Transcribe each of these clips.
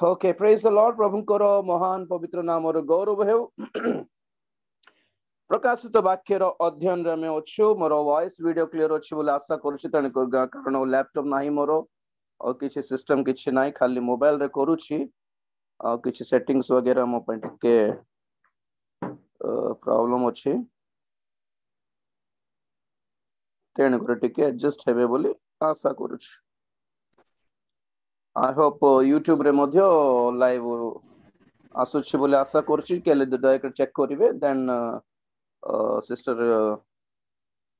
Okay praise the Lord प्रभुंकर महान पवित्र नाम गौरव हेउ प्रकाशित वाक्यर अध्ययन रे अच्छु मोर वॉइस वीडियो क्लियर अच्छी बोले आशा करुछि कारण लैपटॉप नाही मोर और किछि सिस्टम किछि नाही खाली मोबाइल रे करूछि और किछि सेटिंग्स वगैरह मो पे के प्रॉब्लम अछि तेन करे टिके एडजस्ट हेबे बोली आशा करुछि। आई होप यूट्यूब रे मध्य लाइव आसुछि बोले आशा करुछि केले दया चेक करिवे देन सिस्टर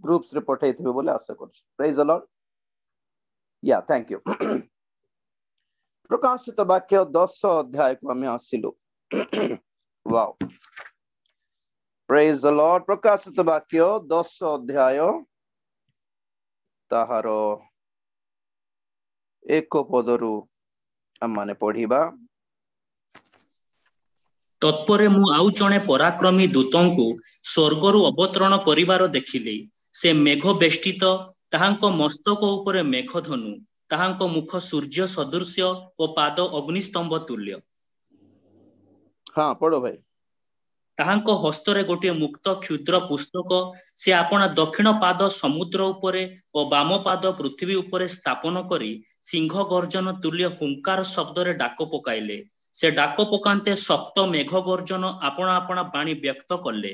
ग्रुप्स रे पठाइथिबे बोले आशा करुछि। प्रेज द लॉर्ड या थैंक यू। प्रकाशित वाक्य 10 अध्याय को हमें आसिलु वाओ प्रेज द लॉर्ड। प्रकाशित वाक्य 10 अध्याय ताहारो एक पदरु आमाने पढ़िबा। तत्परे मु आउ जणे पराक्रमी दूतंकु स्वर्गरु अवतरण करिवार देखिली। से मेघ बेष्टित, ताहांको मस्तक उपरे मेघधनु, ताहांको मुख सूर्य सदृश्य और पाद अग्निस्तंभ तुल्य। हाँ पढ़ो भाई। ताहांको हस्तरे गोटे मुक्त क्षुद्र पुस्तक, से आपना दक्षिण पाद समुद्र उपरे और बाम पाद पृथ्वी उपरे स्थापन करी सिंह गर्जन तुल्य हुंकार शब्दरे डाक पकाइले। से डाक पकांते सप्त मेघ गर्जन आपना आपना बाणी व्यक्त कले।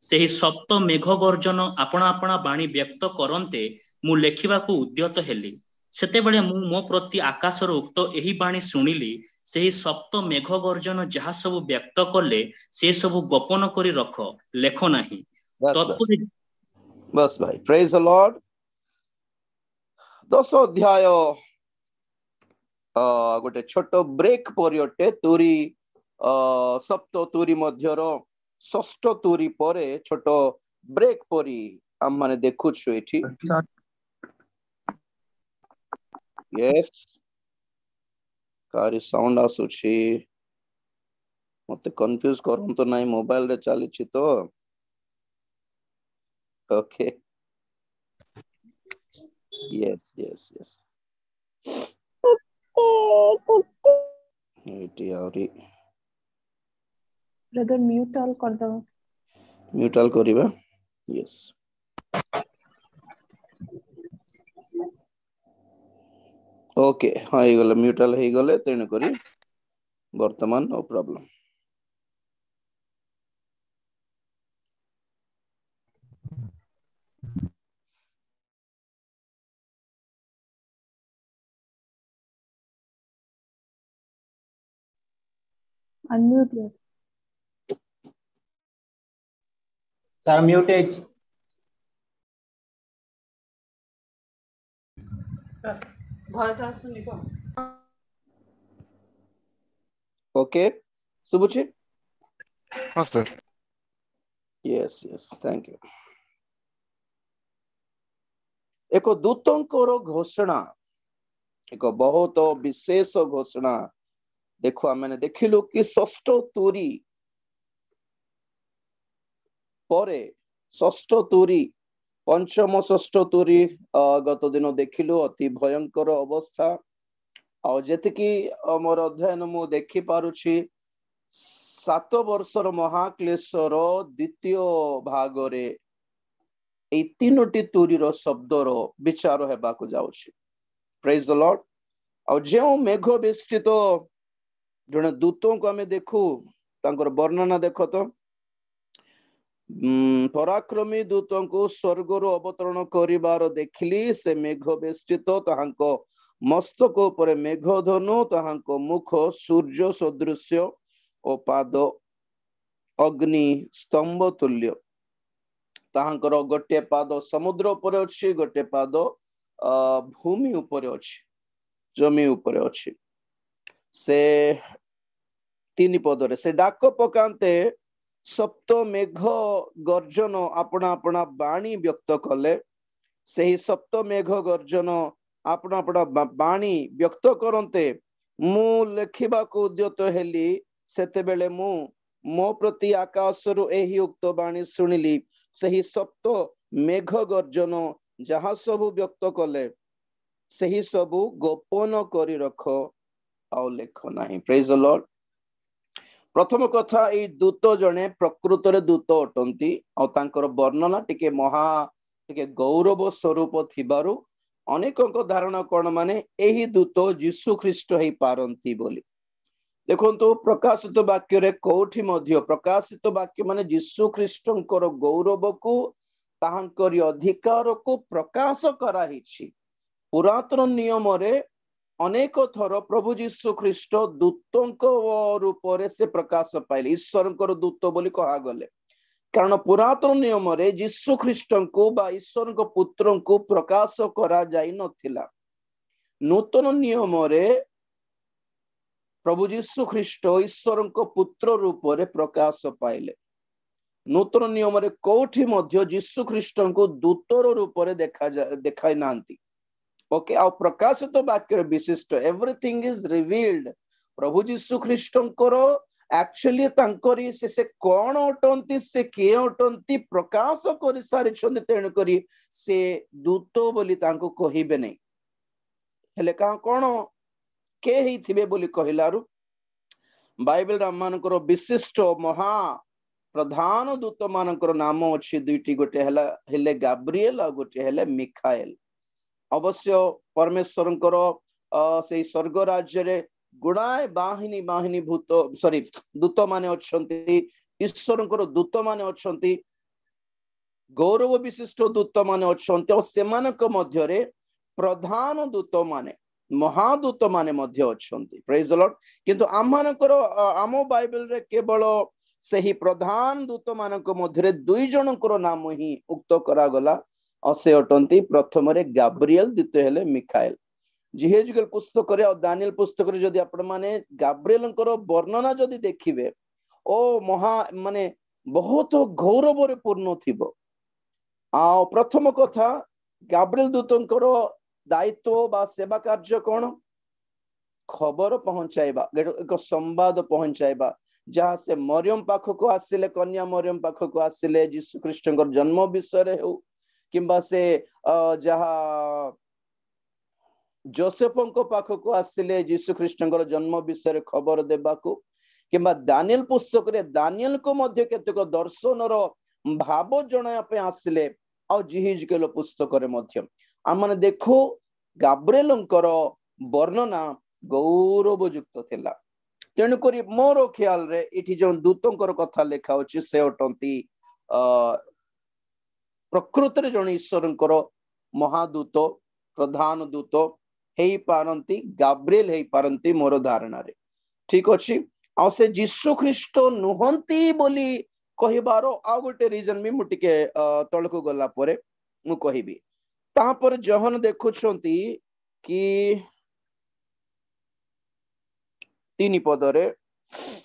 सेही सप्त मेघ गर्जन आपना आपना बाणी व्यक्त करन्ते मु लेखिबाकू उद्यत हेली। सेतेबेले मु मो प्रति आकाशर उक्त एही बाणी सुनिली। सेही सप्त मेघ गर्जन जहा सब व्यक्त कले से सब गोपन करी रख, लेख नाही। बस भाई प्रेज द लॉर्ड। 10 अध्याय गोटे छोट ब्रेक परियटे तुरी सप्त तुरी मध्यर षष्ठ तुरी परे छोट ब्रेक परी हम माने देखुछु एठी। यस कारी साउंड आसुछि मते कंफ्यूज करंतो नाही मोबाइल रे चलीछि तो okay yes yes yes eighty आउरी ब्रदर म्यूट ऑल कर दो। म्यूट ऑल करिबा। यस ओके हाँ हे गले म्यूट ऑल हे गले तेन करी वर्तमान नो प्रॉब्लम। अनम्यूट कर सर म्यूट एज भॉइस आसुनी को ओके सुबुची। हाँ sir. Yes yes thank you. एक दूतंकर घोषणा एक बहुत विशेष घोषणा देखो आमे देखिलु कि षष्ठ तुरी परे षष्ठ तुरी पंचम षष्ठ तुरी गत दिन देखिलु अति भयंकर अवस्था आ जेतिकी मोर अध्ययन मु देखि पारुछि 7 वर्षर महाक्लेशर द्वितीय भागरे ए तीनोटी तुरीर शब्दर विचार हेबाकु जाउछि। Praise the Lord. आ जेउ मेघ बेष्टित जने दूतों को हमें देखू तांकर वर्णना देखो तो पराक्रमी दूतों को स्वर्गरु अवतरण करिवार देखिली। से मेघ बेष्टित, ताहांको मस्तक उपरे मेघधनु, ताहांको मुख सूर्य सदृश्य और पाद अग्नि स्तंभ तुल्य। ताहांकर गोटे पाद समुद्र उपरे अछि, गोटे पाद भूमि उपरे अछि, जमी उपरे अछि। से 3 पदरे से डाक पकांते सप्त मेघ गर्जन अपना अपना बाणी व्यक्त कले। सेही सप्त मेघ गर्जन अपना अपना बाणी व्यक्त करन्ते मु लेखिबाकू उद्यत हेली। सेतेबेले मु मो प्रति आकाशरु एही उक्त बाणी सुनिली। सेही सप्त मेघ गर्जन जहा सब व्यक्त कले सेही सबु गोपन करी रख, ଆଉ ଲେଖ ନାହିଁ। ପ୍ରେଜ ଦ ଲର୍ଡ। प्रथम कथा ये दूत जने प्रकृतर दूत अटंती और तांकर वर्णना टिके महा टिके गौरव स्वरूप थिबारु अनेकों धारणा कौन माने यही दूत यीशु ख्रीष्ट ही पारंती बोली। देखो प्रकाशित वाक्य रे कौठी मध्य प्रकाशित वाक्य माने यीशु ख्रीष्टंकर गौरव को ताहांकर अधिकार को प्रकाश कराहिछि। पुरातन नियम रे अनेक थर प्रभु यीशु ख्रीष्ट दूतों रूप से प्रकाश पाइले, ईश्वर दूत बोली कहा गले। कारण पुरातन नियम रे यीशु ख्रीष्ट को बा ईश्वर पुत्र को प्रकाश करा जाई नथिला। नूतन नियम रे प्रभु यीशु ख्रीष्ट ईश्वर पुत्र रूप रे प्रकाश पाइले। नूतन नियम रे कोठी मध्य यीशु ख्रीष्ट को दूतर रूप रे देखाई नांती। ओके आ प्रकाशित वाक्य विशिष्ट एवरीथिंग इज रिवील्ड। प्रभु यीशु ख्रीष्टंकर एक्चुअली तांकरी से कौन अटंती से किए अटंती प्रकाश कर सारी तेणु करी से दूत बोली तांको कहिबे नहीं। हेले का कौन के ही थिबे बोली कहिलारु बाइबल रामानकर विशिष्ट महा प्रधान दूत मानकर नाम अछि दुईटी, गोटे हला हेले गाब्रिएल आ गोटे हेले मिखाएल। अवश्य परमेश्वरंकर से स्वर्ग राज्य रे गुणाए बाहिनी बाहिनी भूत सॉरी दूत माने अछंती, ईश्वरंकर दूत माने अछंती, गौरव विशिष्ट दूत माने अछंती और सेमानक मध्य रे प्रधान दूत माने महादूत माने मध्य अछंती। Praise the Lord. किंतु आमानकर आमो बाइबल रे केवल सही प्रधान दूत मानक मध्य रे दुई जनकर नाम ही उक्त करा गला और से अटंती प्रथम रे गाब्रिएल द्वितीय हेले मिखाएल। जिहेजुकेल पुस्तक रे और दानिएल पुस्तक रे जदि आपण माने गाब्रिएलंकर वर्णना जदि देखिबे ओ महा माने बहुत गौरव रे पूर्ण थिबो। आ प्रथम कथा गाब्रिएल दूतंकर दायित्व बा सेवा कार्य कोन खबर पहुंचाइबा, एक संवाद पहुंचाइबा। जहाँ से मरियम पाखक आसिले, कन्या मरियम पाखक आसिले यीशु ख्रीष्टंकर जन्म विषय रे हो किंबा से जहाँ जोसेफ पाखक आसिले यीशु ख्रीष्टंकर जन्म विषय खबर देबाको, किंबा दानिएल पुस्तक रे दानिएल को मध्य केतेक दर्शन रो भाव जणाया पे आसिले और जिहिजकेल पुस्तक रे मध्य आमने देखो गाब्रिएलंकर वर्णना गौरवयुक्त थिला। तेणु करी मोर ख्याल रे इठी जो दूतंकर कथा लेखा अछि से अटंती प्रकृति जन ईश्वरंकर महादूत प्रधान दूत हेई पारंती, गाब्रिएल हेई पारंती मोर धारणा रे। ठीक अछि। आ से यीशु ख्रीष्ट नुहंती बोली कहिबारो आ गोटे रीजन भी मु टिके तळको गला परे मु कहिबी। ता पर जहन देखुछंती कि 3 पदरे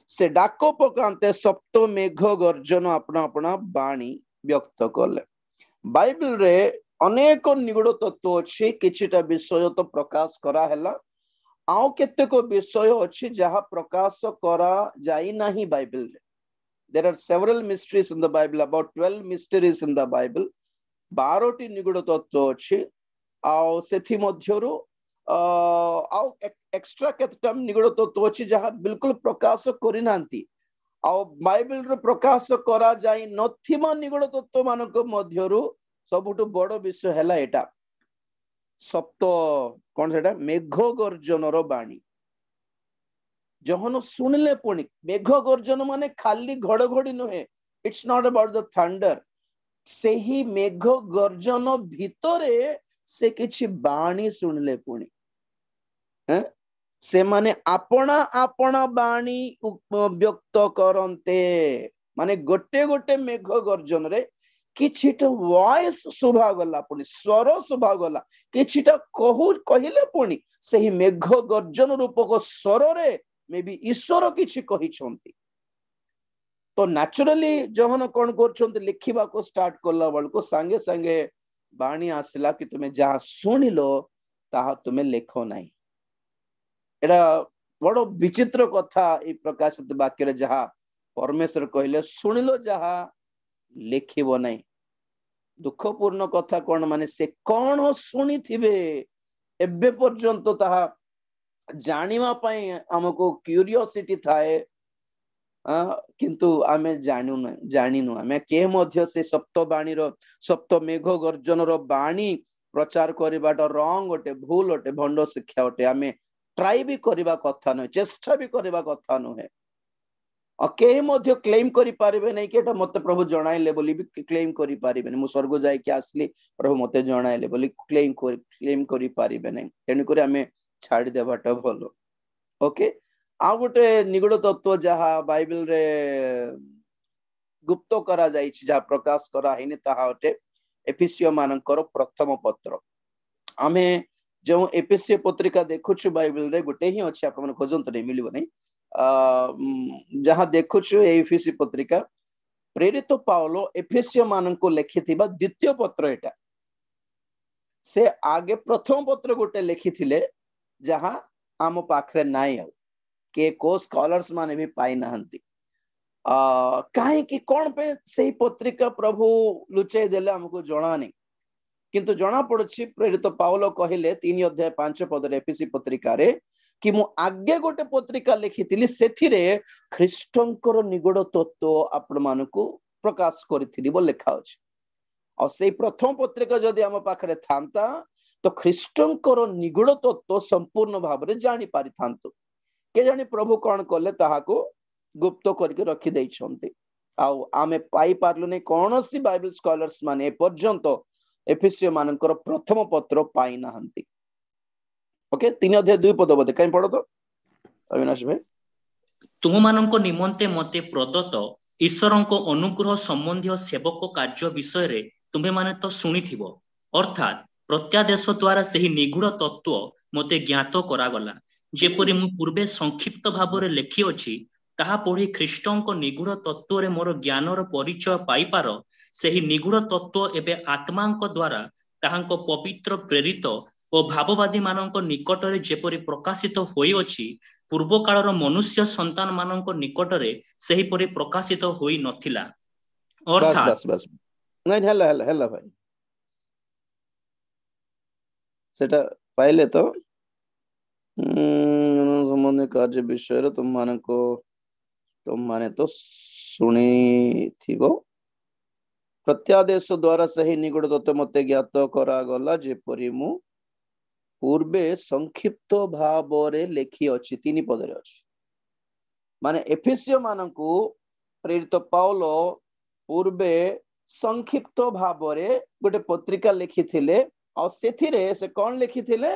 से डाक पकांते सप्त मेघ गर्जन अपना अपना बाणी व्यक्त कले। बाइबल रे अनेक निगूढ़ तत्व अच्छी, किछिटा विषय तो प्रकाश करा हैला, आउ केतेक विषय अच्छी जहाँ प्रकाश करा जाई नाही बाइबल रे। There are several mysteries in the Bible, about 12 mysteries in the Bible. 12टी निगूढ़ तत्व अच्छी आउ सेथि मध्यरु आउ एक्स्ट्रा केतेटा निगूढ़ तत्व अच्छी जहाँ बिल्कुल प्रकाश करि नांती। आउ बाइबल रे प्रकाश करा जाई नथिमा निगूढ़ तत्व मानक मध्यरु सबुठु बड़ विषय हैला एटा सप्त कौन सेटा मेघ गर्जनर बाणी। जहन सुनिले पुणी मेघ गर्जन माने खाली घड़घड़ी नुहे, it's not about the thunder. से ही मेघ गर्जन भितरे से किछि बाणी सुनिले पुणी से माने अपना अपना बाणी व्यक्त करंते। माने गोटे गोटे मेघ गर्जन रे किछिटा वॉइस सुभा गला, पुणी स्वर सुभा गला, किछिटा कहिले पुणी सही मेघ गर्जन रूपक स्वर रे मे बी ईश्वर किछि कहि छंती। तो नेचुरली जहन कोन करछंती लिखिबा को स्टार्ट करला बल को संगे संगे बाणी आसिला कि तुमे जहा सुनिलो ताहा तुमे लेखो नाही। एडा बड़ विचित्र कथा ए प्रकाशित वाक्य रे जहा परमेश्वर कहले सुनिलो जहा लिखिबो नाही। दुखपूर्ण कथा कौन माने से कौन शुणी थिबे एबे पर्यंत ताहा जानिवा पई हमको क्यूरियोसिटी थाए किंतु आमे जानिनु आमे के मध्य से सप्तबाणी रो सप्त मेघ गर्जन रो बाणी प्रचार करिबाटा रंग ओटे भूल ओटे भंड शिक्षा ओटे आमे ट्राई भी करबा कथा न चेष्टा भी करबा कथा न है के मध्य क्लेम करि पारिबे नै कि एटा मते प्रभु जणाइले बोली भी क्लेम करि पारिबे नै मु स्वर्ग जाय कि आसली प्रभु मते जणाइले बोली क्लेम करि पारिबे नै तेनु करी आमे छाडी देबाटा भलो ओके आ गोटे निगूढ़ तत्व जहा बाइबल रे गुप्त करा जाइछि जहा प्रकाश करा हिने ताहा होटे एफिसियो मानकर प्रथम पत्र आमे जो एफिसियो पत्रिका देखुछु बाइबल रे गोटे ही अछि आपन खोजंत नै मिलिबो नै जहा देखुछु एफिसी पत्रिका प्रेरित पाउलो एफिसियो माननको लिखिथिबा द्वितीय पत्र एटा से आगे प्रथम पत्र गोटे लिखिथिले जहा आम पाखरे नाइ के को स्कॉलर्स माने भी पाई नहंती काहे कि कोन पे सही पत्रिका प्रभु लुचै देले हमको जणा नै किंतु जणा पड़छि प्रेरित पाउलो कहिले 3 अध्याय 5 पद रे एफिसी पत्रिका रे कि मु आगे गोटे पत्रिका लिखिथिली सेथिरे ख्रीष्टंकर निगूढ़ तत्व आपण मानको प्रकाश करिथिली बो लेखा अछि और सेही प्रथम पत्रिका जदि हम पाखरे थांता तो ख्रीष्टंकर निगूढ़ तत्व संपूर्ण भाव रे जानि पारि थांतो के जानि प्रभु कौन कले ताहाको गुप्त करके रखी देई छंती आउ आमे पाई पारलु नै कोनोसी बाइबल स्कॉलर्स माने पर्यंत एफिसियो मानकर प्रथम पत्र पाई नाहंती ओके 3 अध्याय 2 पद बते काई पढो तो अविनाश भाई तुम माननको निमंते मते प्रदत्त ईश्वरको अनुग्रह संबंधी सेवक कार्य विषय रे तुमे माने तो सुनिथिबो अर्थात प्रत्यादेश द्वारा सही निगूढ़ तत्व मते ज्ञात करा गला जेपरि मु पूर्वे संक्षिप्त भाबरे लेखि अछि ताहा पढी ख्रीष्टंको निगूढ़ तत्व रे मोर ज्ञानर परिचय पाइपार सही निगूढ़ तत्व एबे आत्मांक द्वारा ताहांको पवित्र प्रेरित ओ भाववादी मानक निकट रे जेपरि प्रकाशित होई अछि पूर्व कालर मनुष्य संतान मानक निकट रे सही परि प्रकाशित होई नथिला अर्थात बस नहीं हल्ला भाई सेटा पाइले तो संबंधी कार्य विषय रे तुम माने तो सुनी थिबो प्रत्यादेश द्वारा सही निगूढ़ तत्व मते ज्ञात करा गला जेपरि मु पूर्वे संक्षिप्त भावरे लेखि अछि 3 पदरे अछि माने एफिसियो मानकु प्रेरित पाउलो पूर्वे संक्षिप्त भावरे गोटे पत्रिका लिखिथिले और सेथिरे से कोन लिखिथिले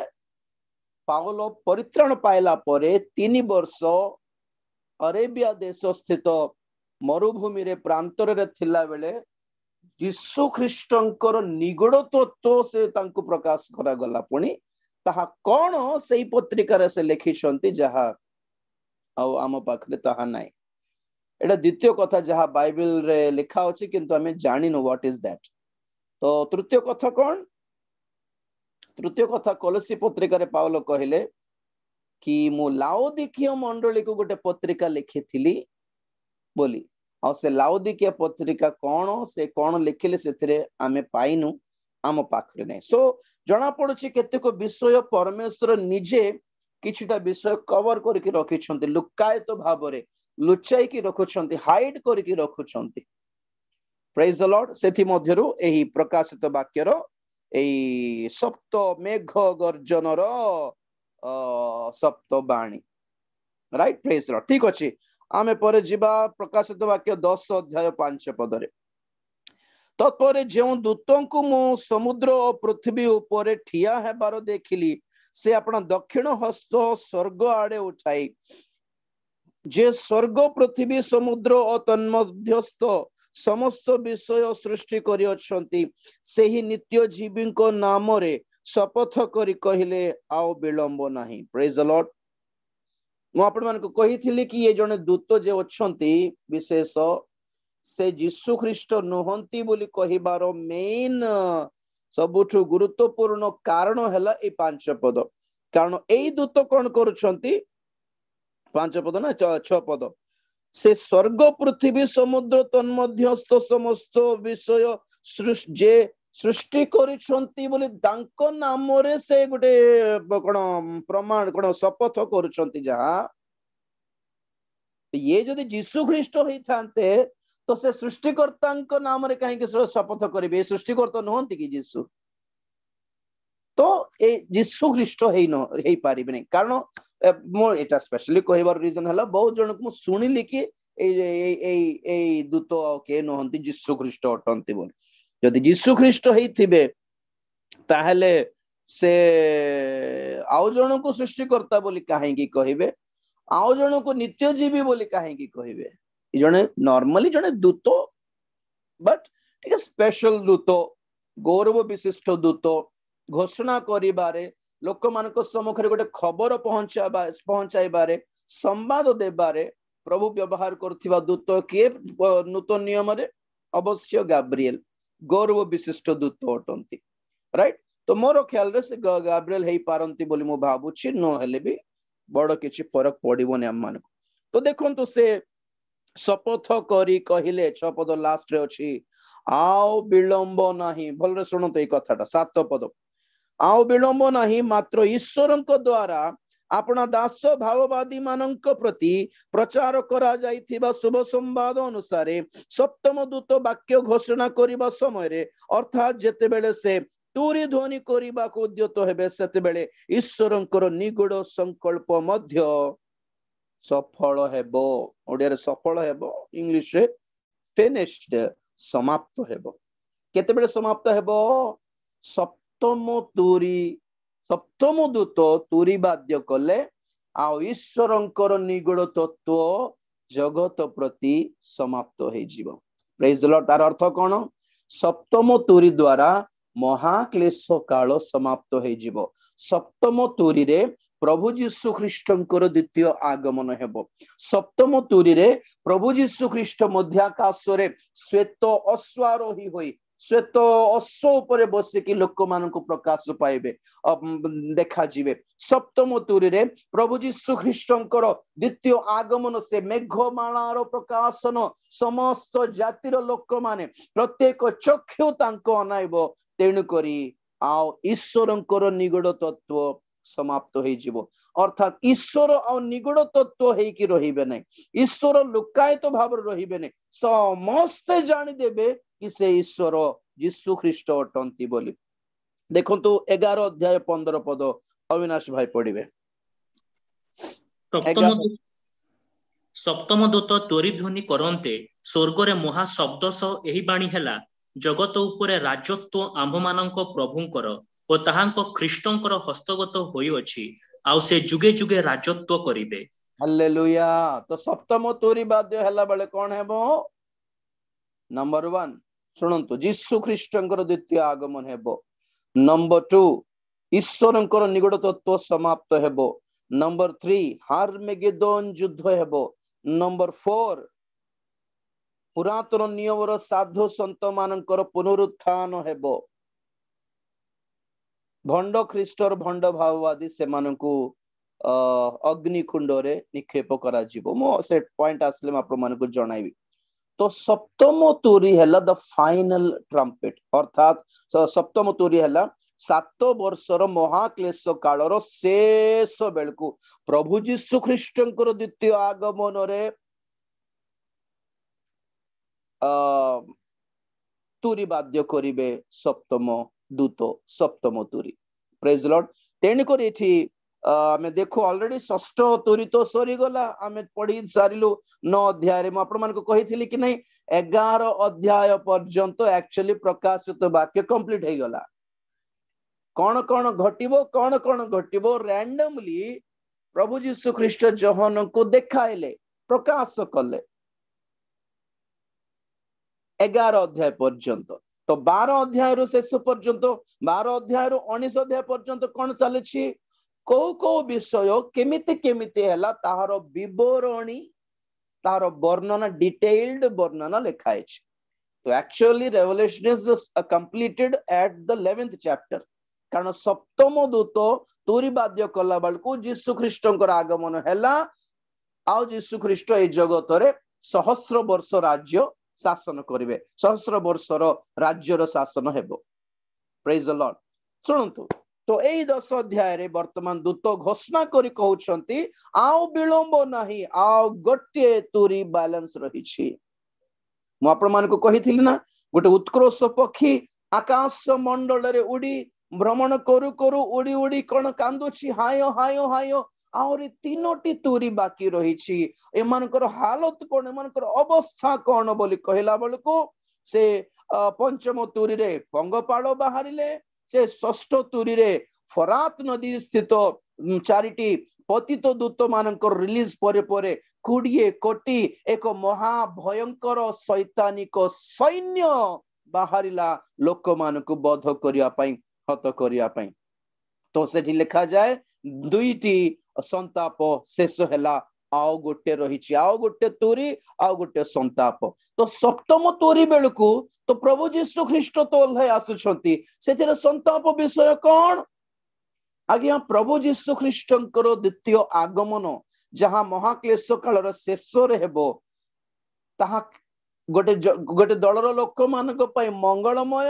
पाउलो परित्राण पाइला परे 3 वर्ष अरेबिया देश स्थित मरुभूमि रे प्रांतर रे थिला बेले यीशु ख्रीष्टंकर निगूढ़ तत्व से तांको प्रकाश करा गला पुनी ताहा कोन सेही पत्रिका रे से लिखि छंती जहा आउ आम पाखरे ताहा नाइ एटा द्वितीय कथा जहा बाइबल रे लिखा अछि किंतु हमें जानि नो व्हाट इज दैट तो तृतीय कथा कोन तृतीय कथा कोलोसी पत्रिका रे पाउलो कहिले कि मु लाउदिकिया मंडली को गोटे पत्रिका लिखिथिली बोली और से लाउदिकिया पत्रिका कोन से कोन लिखिले सेथिरे आमे पाइनु आम पाखरे नै सो जना पड़ुछि केतेक विषय परमेश्वर निजे किछुटा विषय कवर करके रखि छंती लुकायित भाबरे लुचाई की रखुछंती हाइड करके रखुछंती प्रेज द लॉर्ड सेथि मध्यरु एही प्रकाशित वाक्यर एई सप्त मेघ गर्जनर सप्त बाणी राइट प्रेज द लॉर्ड ठीक अछि आमे परे जीवा प्रकाशित वाक्य 10 अध्याय 5 पदरे तत्परे जो दूतों को मु समुद्र और पृथ्वी ऊपर ठिया हेबार देखिली से अपना दक्षिण हस्त स्वर्ग आड़े उठाई जे स्वर्ग पृथ्वी समुद्र और तन्मध्यस्थ समस्त विषय सृष्टि करि अछंती सेही नित्य जीवी को नाम रे शपथ करी कहिले आओ विलंब नाही प्रेज द लॉर्ड मु आपण मान को कहिथिली कि ये जने दूत जे अछंती विशेष से यीशु ख्रीष्ट नुहंती बोली कहिबार मेन सबुठु गुरुत्वपूर्ण कारण हैला ए 5 पद कारण एई दूत कोन करूछंती 5 पद ना 6 पद से स्वर्ग पृथ्वी समुद्र तन्मध्यस्थ समस्त विषय सृष्टि जे सृष्टि करिसंती बोली तांको नामरे से गोटे कोन प्रमाण कोन शपथ करूछंती जहा ये जदि यीशु ख्रीष्ट होई थांते तो से सृष्टिकर्ता नाम रे कहीं शपथ करेंगे सृष्टिकर्ता नुहंती कि यीशु तो ए यीशु ख्रीष्ट हेई न हेई पारिबे नहीं कारण मो एटा स्पेशली कहबार रीजन हला बहुत जन को सुनिली कि ए दूत के नुहंती यीशु ख्रीष्ट अटंती बोल जदि यीशु ख्रीष्ट हेई थिबे ताहले से आउ जन को सृष्टिकर्ता बोली काहेकी कहिबे आउ जन को नित्यजीवी बोली काहेकी कहिबे जने नॉर्मली जने दूत बट ठीक है स्पेशल दूत गौरव विशिष्ट दूत घोषणा करिबारे लोक मानक सम्मुख गोटे खबर पहुंचाइबारे संवाद देबारे प्रभु व्यवहार करथिबा दूत किए नूतन नियम रे अवश्य गैब्रिएल गौरव विशिष्ट दूत अटंती राइट तो मोर ख्याल रे से गैब्रिएल हेई पारंती बोली मो भाबुछि न हेले भी बड़ किछि फरक पड़िबोनी हम मानक तो देखंतु से शपथ करी कहिले 6 पद लास्ट रे अछि आओ विलंब नाही भलरे सुनतो ए कथाटा 7 पद आओ विलंब नाही मात्र ईश्वरक द्वारा अपना दास भाववादी मानक प्रति प्रचार करा जाइथिबा शुभ संवाद अनुसार सप्तम दूत वाक्य घोषणा करिबा समय रे अर्थात जेते बेले से तुरी ध्वनि करिबा को उद्यत हेबे सेते बेले ईश्वरकर निगूढ़ संकल्प मध्य सफल हेबो ओडिया रे सफल हेबो इंग्लिश रे फिनिश्ड समाप्त हेबो केते बेले समाप्त हेबो सप्तम दूत तुरी वाद्य कले आ ईश्वरंकर निगूढ़ तत्व जगत प्रति समाप्त हो जीवो प्रेज द लॉर्ड तार अर्थ कोन सप्तम तुरी द्वारा महाक्लेश काल समाप्त हो जीवो सप्तम तुरी रे प्रभु जीशु ख्रीष्टंकर द्वितीय आगमन हेबो सप्तम तुरी रे प्रभु जीशु ख्रीष्ट मध्याकाश रे श्वेत अश्वारोही होई श्वेत अश्व उपरे बसिकी लोक मानक प्रकाश पाइबे देखा जीवे सप्तम तुरी रे प्रभु जीशु ख्रीष्टंकर द्वितीय आगमन से मेघमालार प्रकाशन समस्त जातिर लोक माने प्रत्येक चक्षु तांको अनाइबो तेणु करी आओ ईश्वरंकर निगूढ़ तत्व समाप्त हो जीवो अर्थात ईश्वर आ निगूढ़ तत्व हेकी रहिबे नै ईश्वर लुकायित भाव रहिबे नै समस्ते जानि देबे कि से ईश्वर यीशु ख्रीष्ट अटंती बोली देखंतु 11 अध्याय 15 पद अविनाश भाई पढ़िबे सप्तम दूत त्वरि ध्वनि करन्ते स्वर्ग रे महा शब्द सह एही बाणी हेला जगत उपरे राजत्व आम्भमानक प्रभुंकर ओ ताहांको ख्रीष्टंकर हस्तगत होई अछि आउ से जुगे जुगे राजत्व करिवे हालेलुया तो सप्तम तुरी वाद्य हला बेले कोन हेबो नंबर 1 सुनंतु यीशु ख्रीष्टंकर द्वितीय आगमन हेबो नंबर 2 ईश्वरंकर निगूढ़ तत्व समाप्त हेबो नंबर 3 हार्मेगेदोन युद्ध हेबो नंबर 4 पुरातन नियमर साधु संत मानकर पुनरुत्थान हेबो भंड ख्रीष्टर भंड भाववादी से मानकु अग्निकुंड रे निक्षेप करा जीवो मो से पॉइंट आसले आपण मानकु जणाइबी तो सप्तम तुरी हला द फाइनल ट्रम्पेट अर्थात सप्तम तुरी हला 7 वर्षर महाक्लेश कालर शेष बेलकु प्रभु जीशु ख्रीष्टंकर द्वितीय आगमन रे तुरी वाद्य करिवे सप्तम दूत सप्तम तुरी प्रेज लॉर्ड तेणी कर एठी आमे देखो ऑलरेडी षष्ठ तुरी तो सरी गला आमे पढ़ी सारिलु 9 अध्याय रे म आपण मान को कहिथिली कि नहीं 11 अध्याय पर्यंत एक्चुअली प्रकाशित वाक्य कंप्लीट हे गला कौन कौन घटिबो रैंडमली प्रभु यीशु ख्रीष्ट जहन को देखाइले प्रकाश कले 11 अध्याय पर्यंत तो 12 अध्याय रो शेष पर्यंत 12 अध्याय रो 19 अध्याय पर्यंत कोन चले छी को विषय केमिति केमिति हला ताहार विवरणी ताहार वर्णना डिटेल्ड वर्णना लिखाय छै तो actually revelation is completed at the 11th chapter कारण सप्तम दूत तुरी वाद्य कला बलको यीशु ख्रीष्टंकर आगमन हैला आ यीशु ख्रीष्ट ए जगत रे सहस्र वर्ष राज्य शासन करिवे सहस्र वर्षर राज्यर शासन हेबो प्रेज द लॉर्ड। सुनतु तो एई 10 अध्याय रे वर्तमान दूत घोषणा करी कहउछंती आउ विलंब नाही आउ गोटे तुरी बैलेंस रहिछि। मु आपण मान को कहिथिली ना गोटे उत्कृष्ट पक्षी आकाश मंडल रे उड़ी भ्रमण करू करू उड़ी उड़ी कण कांदुछि हायो हायो हायो आउरी 3टी तुरी बाकी रहिछि एमानकर हालत कोन एमानकर अवस्था कोन बोली कहला बेलको से पंचम तुरी रे पंगपाल बाहरिले से षष्ठ तुरी रे फरात नदी स्थित 4टी पतित दूत मानकर रिलीज परे परे 20 कोटी एक महाभयंकर शैतानिक सैन्य बाहरिला लोक मानकु बध करिया पई हत करिया पई। तो सेठी लिखा जाए 2टी संताप शेष हैला आउ गोटे रहिछि आउ गोटे तुरी आउ गोटे संताप। तो सप्तम तुरी बेलकु तो प्रभु यीशु ख्रीष्ट तो ओल्हे आसुछंती सेथिरे संताप विषय कोन आज्ञा प्रभु यीशु ख्रीष्टंकर द्वितीय आगमन जहां महाक्लेश कालर शेष रे हेबो ताहा गोटे गोटे दलर लोक मानक पई मंगलमय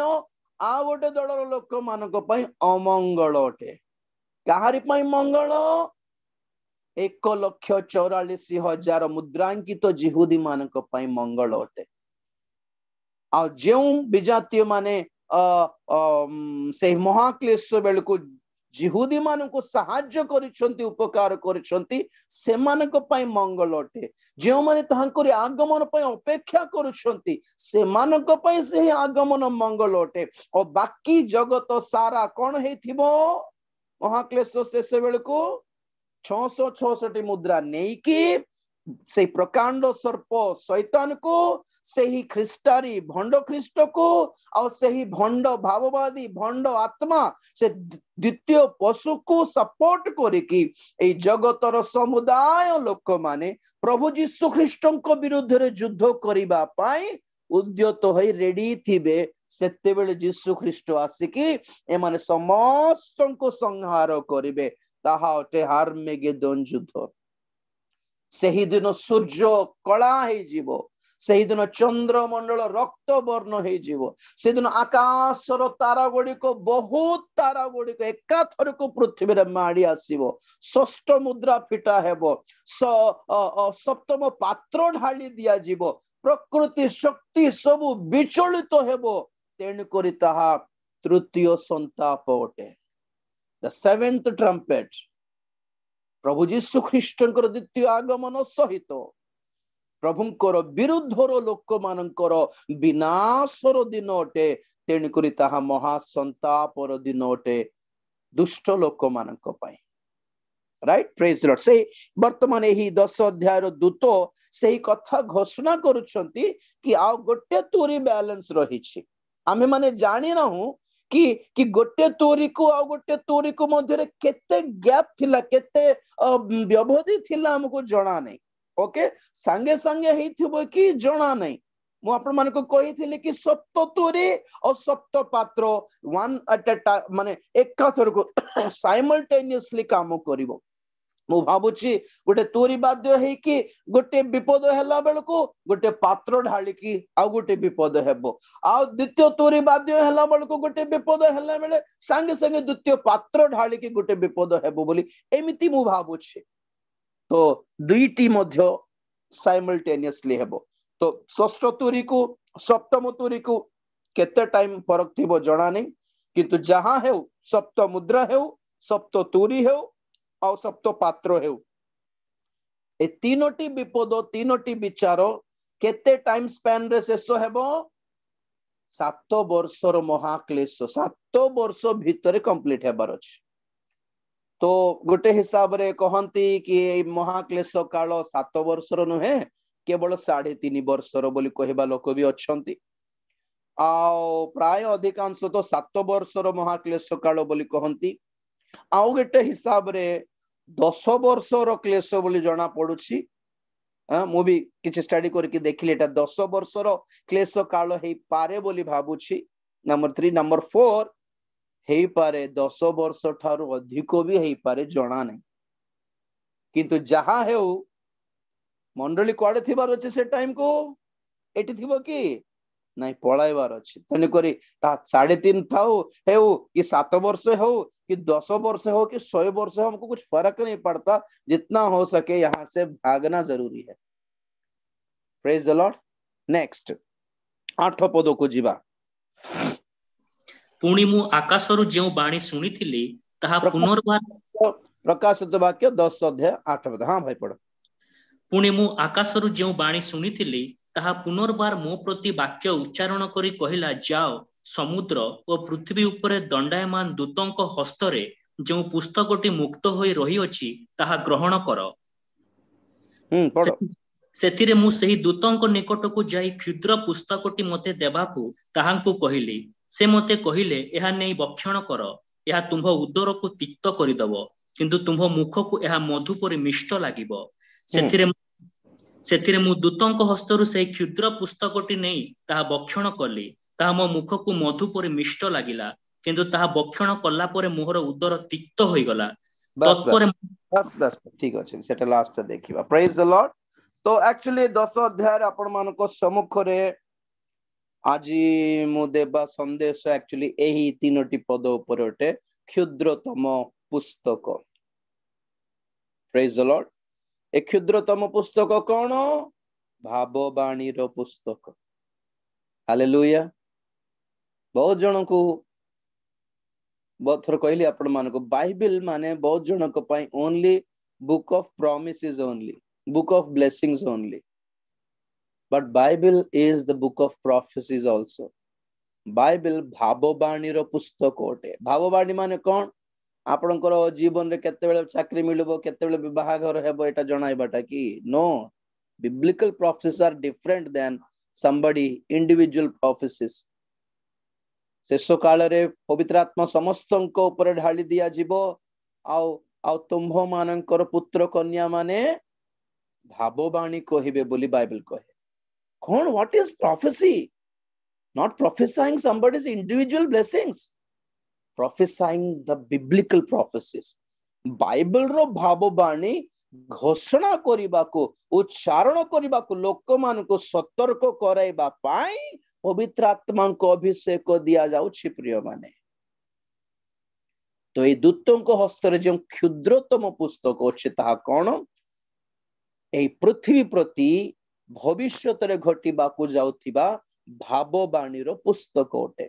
आ गोटे दलर लोक मानक पई अमंगल अटे। काहारी पई मंगल 1,44,000 मुद्रांकित जिहुदी मानक पई मंगल अटे। आ जेउ विजातीय माने से महाक्लेश बेलको जिहुदी मानक सहाय्य करिसंती उपकार करिसंती सेमानक पई मंगल अटे। जेउ माने ताहांकर आगमन पई अपेक्षा करिसंती सेमानक पई से आगमन मंगल अटे। और बाकी जगत सारा कोन हेथिबो महाक्लेश शेष बेलको 666 मुद्रा नहीं कि से प्रकांड सर्प शैतान को सही ख्रिस्टारी भंड ख्रिस्ट को और सही भंड भाववादी भंड आत्मा से द्वितीय पशु को सपोर्ट करिकी ए जगतर समुदाय लोक माने प्रभु यीशु ख्रीष्टଙ୍କ विरुद्ध युद्ध करिबा पाई उद्यत होई रेडी थिबे। सेते बेले यीशु ख्रीष्ट आसिकी एमाने समस्तनको संहार करिवे ताहा अटे हार्मेगेदोन युद्ध। सही दिन सूर्य कला हे जीवो सही दिन चंद्र मंडल रक्त वर्ण हे जीवो से दिन आकाशर तारा गुड़ी को बहुत तारा गुड़ी को एकाथर को पृथ्वी रे माड़ी आसीबो षष्ठ मुद्रा फिटा हेबो सप्तम पात्र ढाली दिया जीवो प्रकृति शक्ति सबु विचलित हेबो तेन करी ताहा तृतीय संताप अटे। द सेवेंथ ट्रम्पेट प्रभु यीशु ख्रीष्टंकर द्वितीय आगमन सहित प्रभुंकर विरुद्धर लोक मानकर विनाशर दिन अटे तेणु करी ताहा महासंतापर दिन अटे दुष्ट लोक मानक पई। Right praise Lord. से वर्तमान एही 10 अध्यायर दूत सेही कथा घोषणा करूछंती कि आ गोटे तुरी बैलेंस रहिछि। आमे माने जानि नाहु कि गोटे तोरी को आ गोटे तोरी को मध्य केते गैप थिला केते व्यवधि थिला हमको जणा नै। ओके संगे संगे हेथिबो कि जणा नै। मु आपण मान को कहिथिले कि सप्त तोरी और सप्त पात्र वन एट अ टाइम माने एकाथर को साइमल्टेनियसली काम करिवो। मु भाबुची गोटे तोरी बाध्य है कि गोटे विपद हैला बेलको गोटे पात्र ढाली की आ गोटे विपद हेबो आ द्वितीय तोरी बाध्य हैला बेलको गोटे विपद हैला बेले संगे संगे द्वितीय पात्र ढाली की गोटे विपद हेबो बोली एमिति मु भाबुची। तो दुईटी मध्य साइमल्टेनियसली हेबो। तो षष्ठ तोरी को सप्तम तोरी को केते टाइम फरक थिबो जणा नै किंतु जहां हेउ सप्त मुद्रा हेउ सप्त तोरी हेउ और सप्त पात्र हेउ ए तीनोटी विपद तीनोटी विचार केते टाइम स्पैन रे शेष हेबो 7 वर्षर महाक्लेश 7 वर्ष भितर कंप्लीट हेबार अछि। तो गोटे हिसाब रे कहंती कि महाक्लेश काल 7 वर्षर नुहे केवल 3.5 वर्षर बोली कहबा लोक भी अछंती आ प्राय अधिकांश तो 7 वर्षर महाक्लेश काल बोली कहंती। आ गोटे हिसाब रे 10 वर्षर क्लेश बोली जना पड़ुछि। मु भी किछि स्टडी करके देखिले एटा 10 वर्षर क्लेश काल हेई पारे बोली भाबुछि। नंबर 3 नंबर 4 हेई पारे 10 वर्ष ठारू अधिक भी हेई पारे जणा नै किंतु जहां हेउ मंडली कोडे थिबार अछि से टाइम को एटी थिबो कि नहीं पलाइबार अच्छी तेणुकरी 3.5 थाऊ हेउ कि 7 वर्ष हो कि 10 वर्ष हो कि 100 वर्ष हो, हमको कुछ फर्क नहीं पड़ता, जितना हो सके यहाँ से भागना जरूरी है। Praise the Lord. नेक्स्ट 8 पद को जीवा। पुणी मु आकाशरु जेउ बाणी सुनिथिली ताहा पुनर्बार प्रकाशित वाक्य 10 अध्याय 8 पद। हाँ भाई पढ़। पुणी मु आकाशरु जेउ बाणी सुनिथिली ताहा पुनर्बार मो प्रति वाक्य उच्चारण करी कहिला, जाओ समुद्र और पृथ्वी उपरे दंडायमान दूतों हस्तरे जो पुस्तकटी मुक्त होई रही अछि ताहा ग्रहण कर। पढ़। सेथिरे मु सही दूतों निकटकू जाई क्षुद्र पुस्तकटी मते देबाकू ताहांकू कहिली। से मते कहिले, एहा नै भक्षण कर, एहा तुम उदर को तिक्त करिदब, किंतु तुम मुख को एहा मधु परि मिष्ट लागिब। सेथिरे मु दूतों हस्तरु से क्षुद्र पुस्तकटी नै ताहा भक्षण कली, ताहा मो मुख को मधु परि मिष्ट लागिला, किंतु ताहा भक्षण कला परे मोहर उदर तिक्त होई गला। बस ठीक अछि, सेटा लास्ट देखिबा। Praise the Lord. तो एक्चुअली 10 अध्याय आपण मानको सम्मुख रे आज मु देबा संदेश एक्चुअली एही 3टी पद ऊपर ओटे क्षुद्रतम पुस्तक। Praise the Lord. ए क्षुद्रतम पुस्तक कौन? भाववाणी रो पुस्तक। हालेलुया। बहुत जन को बहुत थर कहली आपण मानको बाइबल माने बहुत जन को पाई only book of promises, only book of blessings only, but Bible is the book of prophecies also. Bible भाववाणी रो पुस्तक ओटे। भाववाणी माने कौन? आपनकर जीवन रे केते बेले चाकरी मिलबो, केते बेले विवाह घर हेबो, एटा जणाइबाटा कि no. biblical prophecies are different than somebody individual prophecies. शेष काल रे पवित्र आत्मा समस्तंक ऊपर ढाली दिया जीवो, आउ तुम्भ मानकर पुत्र कन्या माने भाववाणी कहिबे बोली बाइबल कहे। कौन? What is prophecy? Not prophesying somebody's individual blessings, prophesying the biblical prophecies. Bible रो भाववाणी घोषणा करिबा को, उच्चारण करिबा को, लोक मान को सतर्क कराइबा पाई पवित्र आत्मा को अभिषेक दिया जाउछि। प्रिय माने, तो ए दूतों को हस्तरे जो क्षुद्रतम पुस्तक अछि ताहा कोन? ए पृथ्वी प्रति भविष्यत रे घटिबा को जाउथिबा भाववाणी रो पुस्तक ओटे।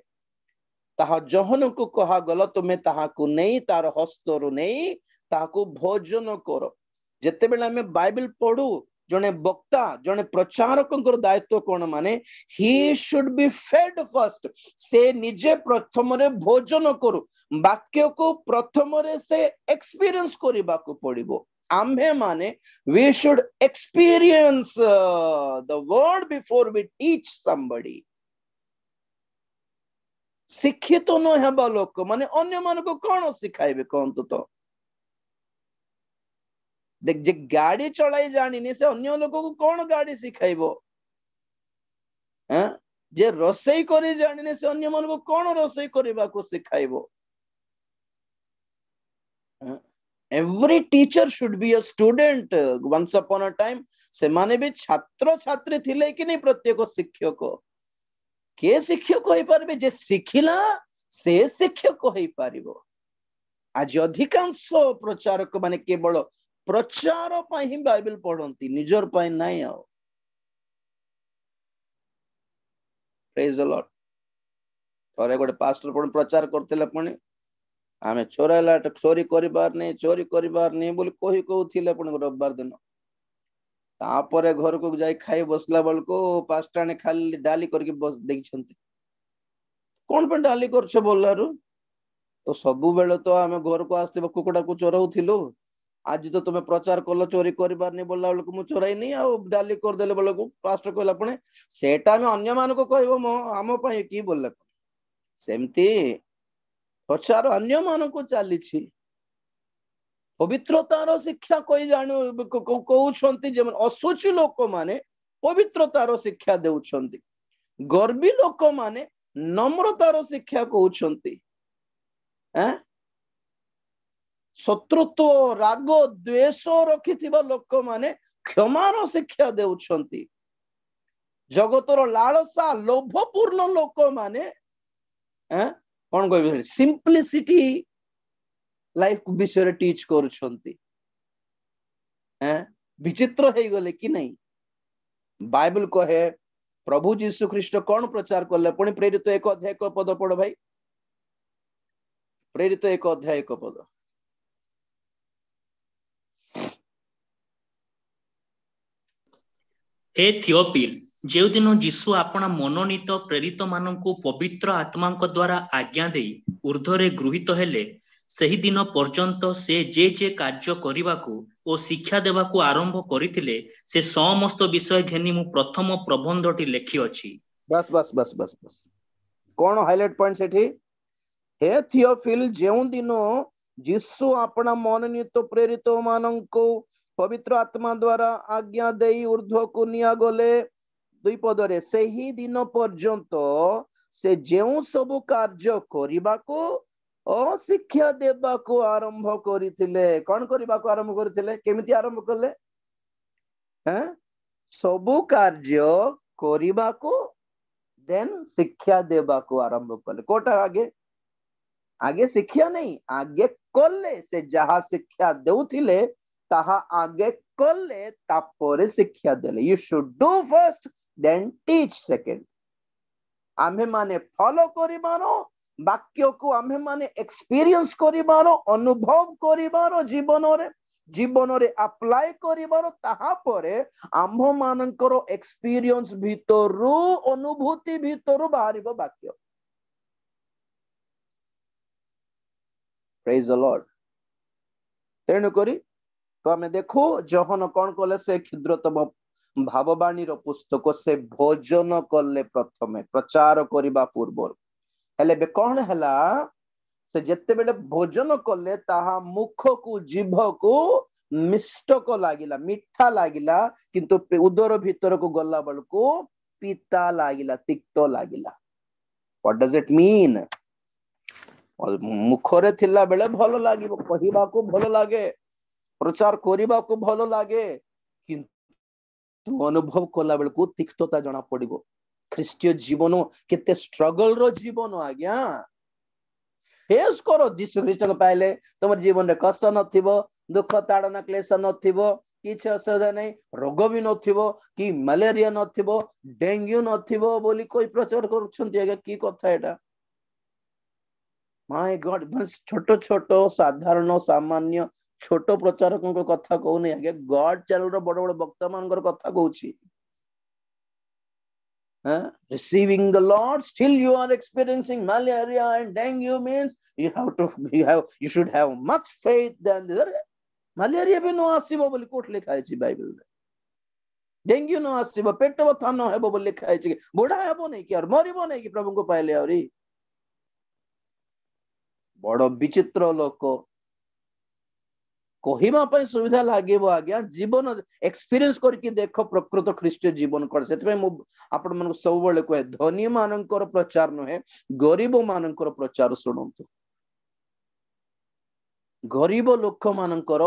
ताहा जहन को कहा गल, तुमे ताहा को नहीं तार हस्तरु नहीं ताहा को भोजन करो। जेते बेला हमें बाइबल पढ़ू, जने वक्ता जने प्रचारकंकर दायित्व कोन माने he should be fed first. से निजे प्रथम रे भोजन करू, वाक्य को प्रथम रे से एक्सपीरियंस करिबा को पड़िबो। आम्हे माने we should experience the word before we teach somebody. शिक्षित तो न हेबा लोक माने अन्य मान को कौन सिखाइबे कहंतु तो? देख, जे गाड़ी चलाई जानिनी से अन्य लोक को कौन गाड़ी सिखाइबो? जे रोसई करी जानिनी से अन्य मान को कौन रोसई करबा को सिखाइबो? Every teacher should be a student. Once upon a time से माने भी छात्र छात्री थिले कि नहीं? प्रत्येक शिक्षक के शिक्षक होई परबे? जे सिखिला से शिक्षक होई परिबो। आज अधिकांश प्रचारक माने केवल प्रचार पई ही बाइबल पढंती, निजर पई नाही। आओ प्रेज द लॉर्ड। और गोटे पास्टर पण प्रचार करथिले, पण आमे चोराला चोरी करिबार नहीं, चोरी करिबार नहीं बोली कहि कहउथिले। पण रविवार दिन तापरे घर को जाई खाई बसला बेल को पास्टर ने खाली डाली करके बस देखछंती। कोन पे डाली करछ बोलारु? तो सबु बेले तो आमे घर को आस्ते कुकुडा को चोराउथिलु। आज तो तुम प्रचार कल चोरी करिबार नहीं बोलला बेल को मु चोराई नहीं, आ डाली कर देले बेल को पास्टर कहला पण सेटा में अन्य मान को कहबो मो हम पई की बोलला। सेमती प्रचार अन्य मान को चली छी। पवित्रतार शिक्षा कोई जानु कहउछंती, जे असुचि लोक माने पवित्रतार शिक्षा देउछंती, गर्वी लोक माने नम्रतार शिक्षा कहउछंती, शत्रुत्व राग द्वेष रखिथिबा लोक माने क्षमार शिक्षा देउछंती। जगतर लालसा लोभपूर्ण लोक माने कौन कह सिंपलिसिटी लाइफ विषय टीच करुछंती विचित्र हो गले कि नहीं बाइबल कहे प्रभु जीशु ख्रीष्ट कौन प्रचार कले पुणी प्रेरित 1 अध्याय 1 पद पढ़ भाई प्रेरित 1 अध्याय 1 पद हे थियोपिल जो दिन जीशु अपना मनोनीत प्रेरित मानकु पवित्र आत्मा द्वारा आज्ञा दे ऊर्ध्वरे गृहीत हेले सही दिन पर्यंत से जे कार्य करने और शिक्षा देवाकू आरंभ करथिले से समस्त विषय घेनी मु प्रथम प्रबंधटी लिखि अछि। बस बस बस बस बस कौन हाइलाइट पॉइंट सेठी हे थियोफिल जेउ दिन जीशु अपना मनोनीत प्रेरित मानकु पवित्र आत्मा द्वारा आज्ञा देई ऊर्ध्व को निया गले 2 पदरे सही दिन पर्यंत से जेउ सब कार्य करिबा को ओ शिक्षा देबा को आरंभ करिथिले कौन करिबा को आरंभ करिथिले केमिति आरंभ करले हैं सब कार्य करिबा को देन शिक्षा देबा को आरंभ करले कोटा आगे शिक्षा नहीं आगे करले से जहा शिक्षा देउथिले ताहा आगे करले तापरे शिक्षा देले you should do first then teach second आम्हे माने फॉलो करिबारो वाक्य को आम्हे माने एक्सपीरियंस करिबारो अनुभव करिबारो जीवन रे अप्लाई करिबारो ताहा परे आम्भ मानकर एक्सपीरियंस भीतरु अनुभूति भीतरु बाहरिबो वाक्य प्रेज द लॉर्ड तेणु करी तो आमे देखो जहन कौन कले से क्षुद्रतम भाववाणी रो पुस्तक से भोजन कले प्रथमे प्रचार करिबा पूर्व हेले बे कौन हला से जत्ते बेले भोजन कले ताहा मुख को जीभ को मिष्टक लागिला मिठा लागिला किंतु उदर भीतर को गला बल को पीता लागिला तिक्त लागिला व्हाट डज इट मीन मुखरे थिला बेले भलो लागिबो कहिबा को भलो लागे प्रचार करिबा को भलो लागे किंतु अनुभव कला बेल को तिक्तता जणा पड़िबो ख्रीष्टीय जीवन केते स्ट्रगल रो जीवन आज्ञा फेस करो जीसु ख्रीष्ट को पाइले तुम जीवन रे कष्ट नथिबो दुख ताड़ना क्लेश नथिबो किछ असुविधा नहीं रोग भी नथिबो कि मलेरिया नथिबो डेंगू नथिबो बोली कोई प्रचार करूछंती आज्ञा की कथा एटा माय गॉड छोटो छोटो साधारण सामान्य छोट प्रचारकों को कथा कहूनी आगे गॉड चैनल रो बड़ बड़ वक्ता मानकर कथा कहूची receiving the Lord still you are experiencing malaria and dengue means you should have much faith than the malaria भी न आसीबो बोली कोट लिखा है बाइबल रे डेंगू न आसीबो पेट बथा न हेबो बोली लिखा है बुढ़ा हेबो नहीं कि और मरिबो नहीं कि प्रभु को पाइले और बड़ विचित्र लोक कहिबा पई सुविधा लागेबो आज्ञा जीवन एक्सपीरियंस करके देखो प्रकृत ख्रीष्टीय जीवन कर सेतबे मु आपण मन सब बेले कहे धनी मानकर प्रचार नहे गरीब मानकर प्रचार सुनंतु गरीब लोक मानकर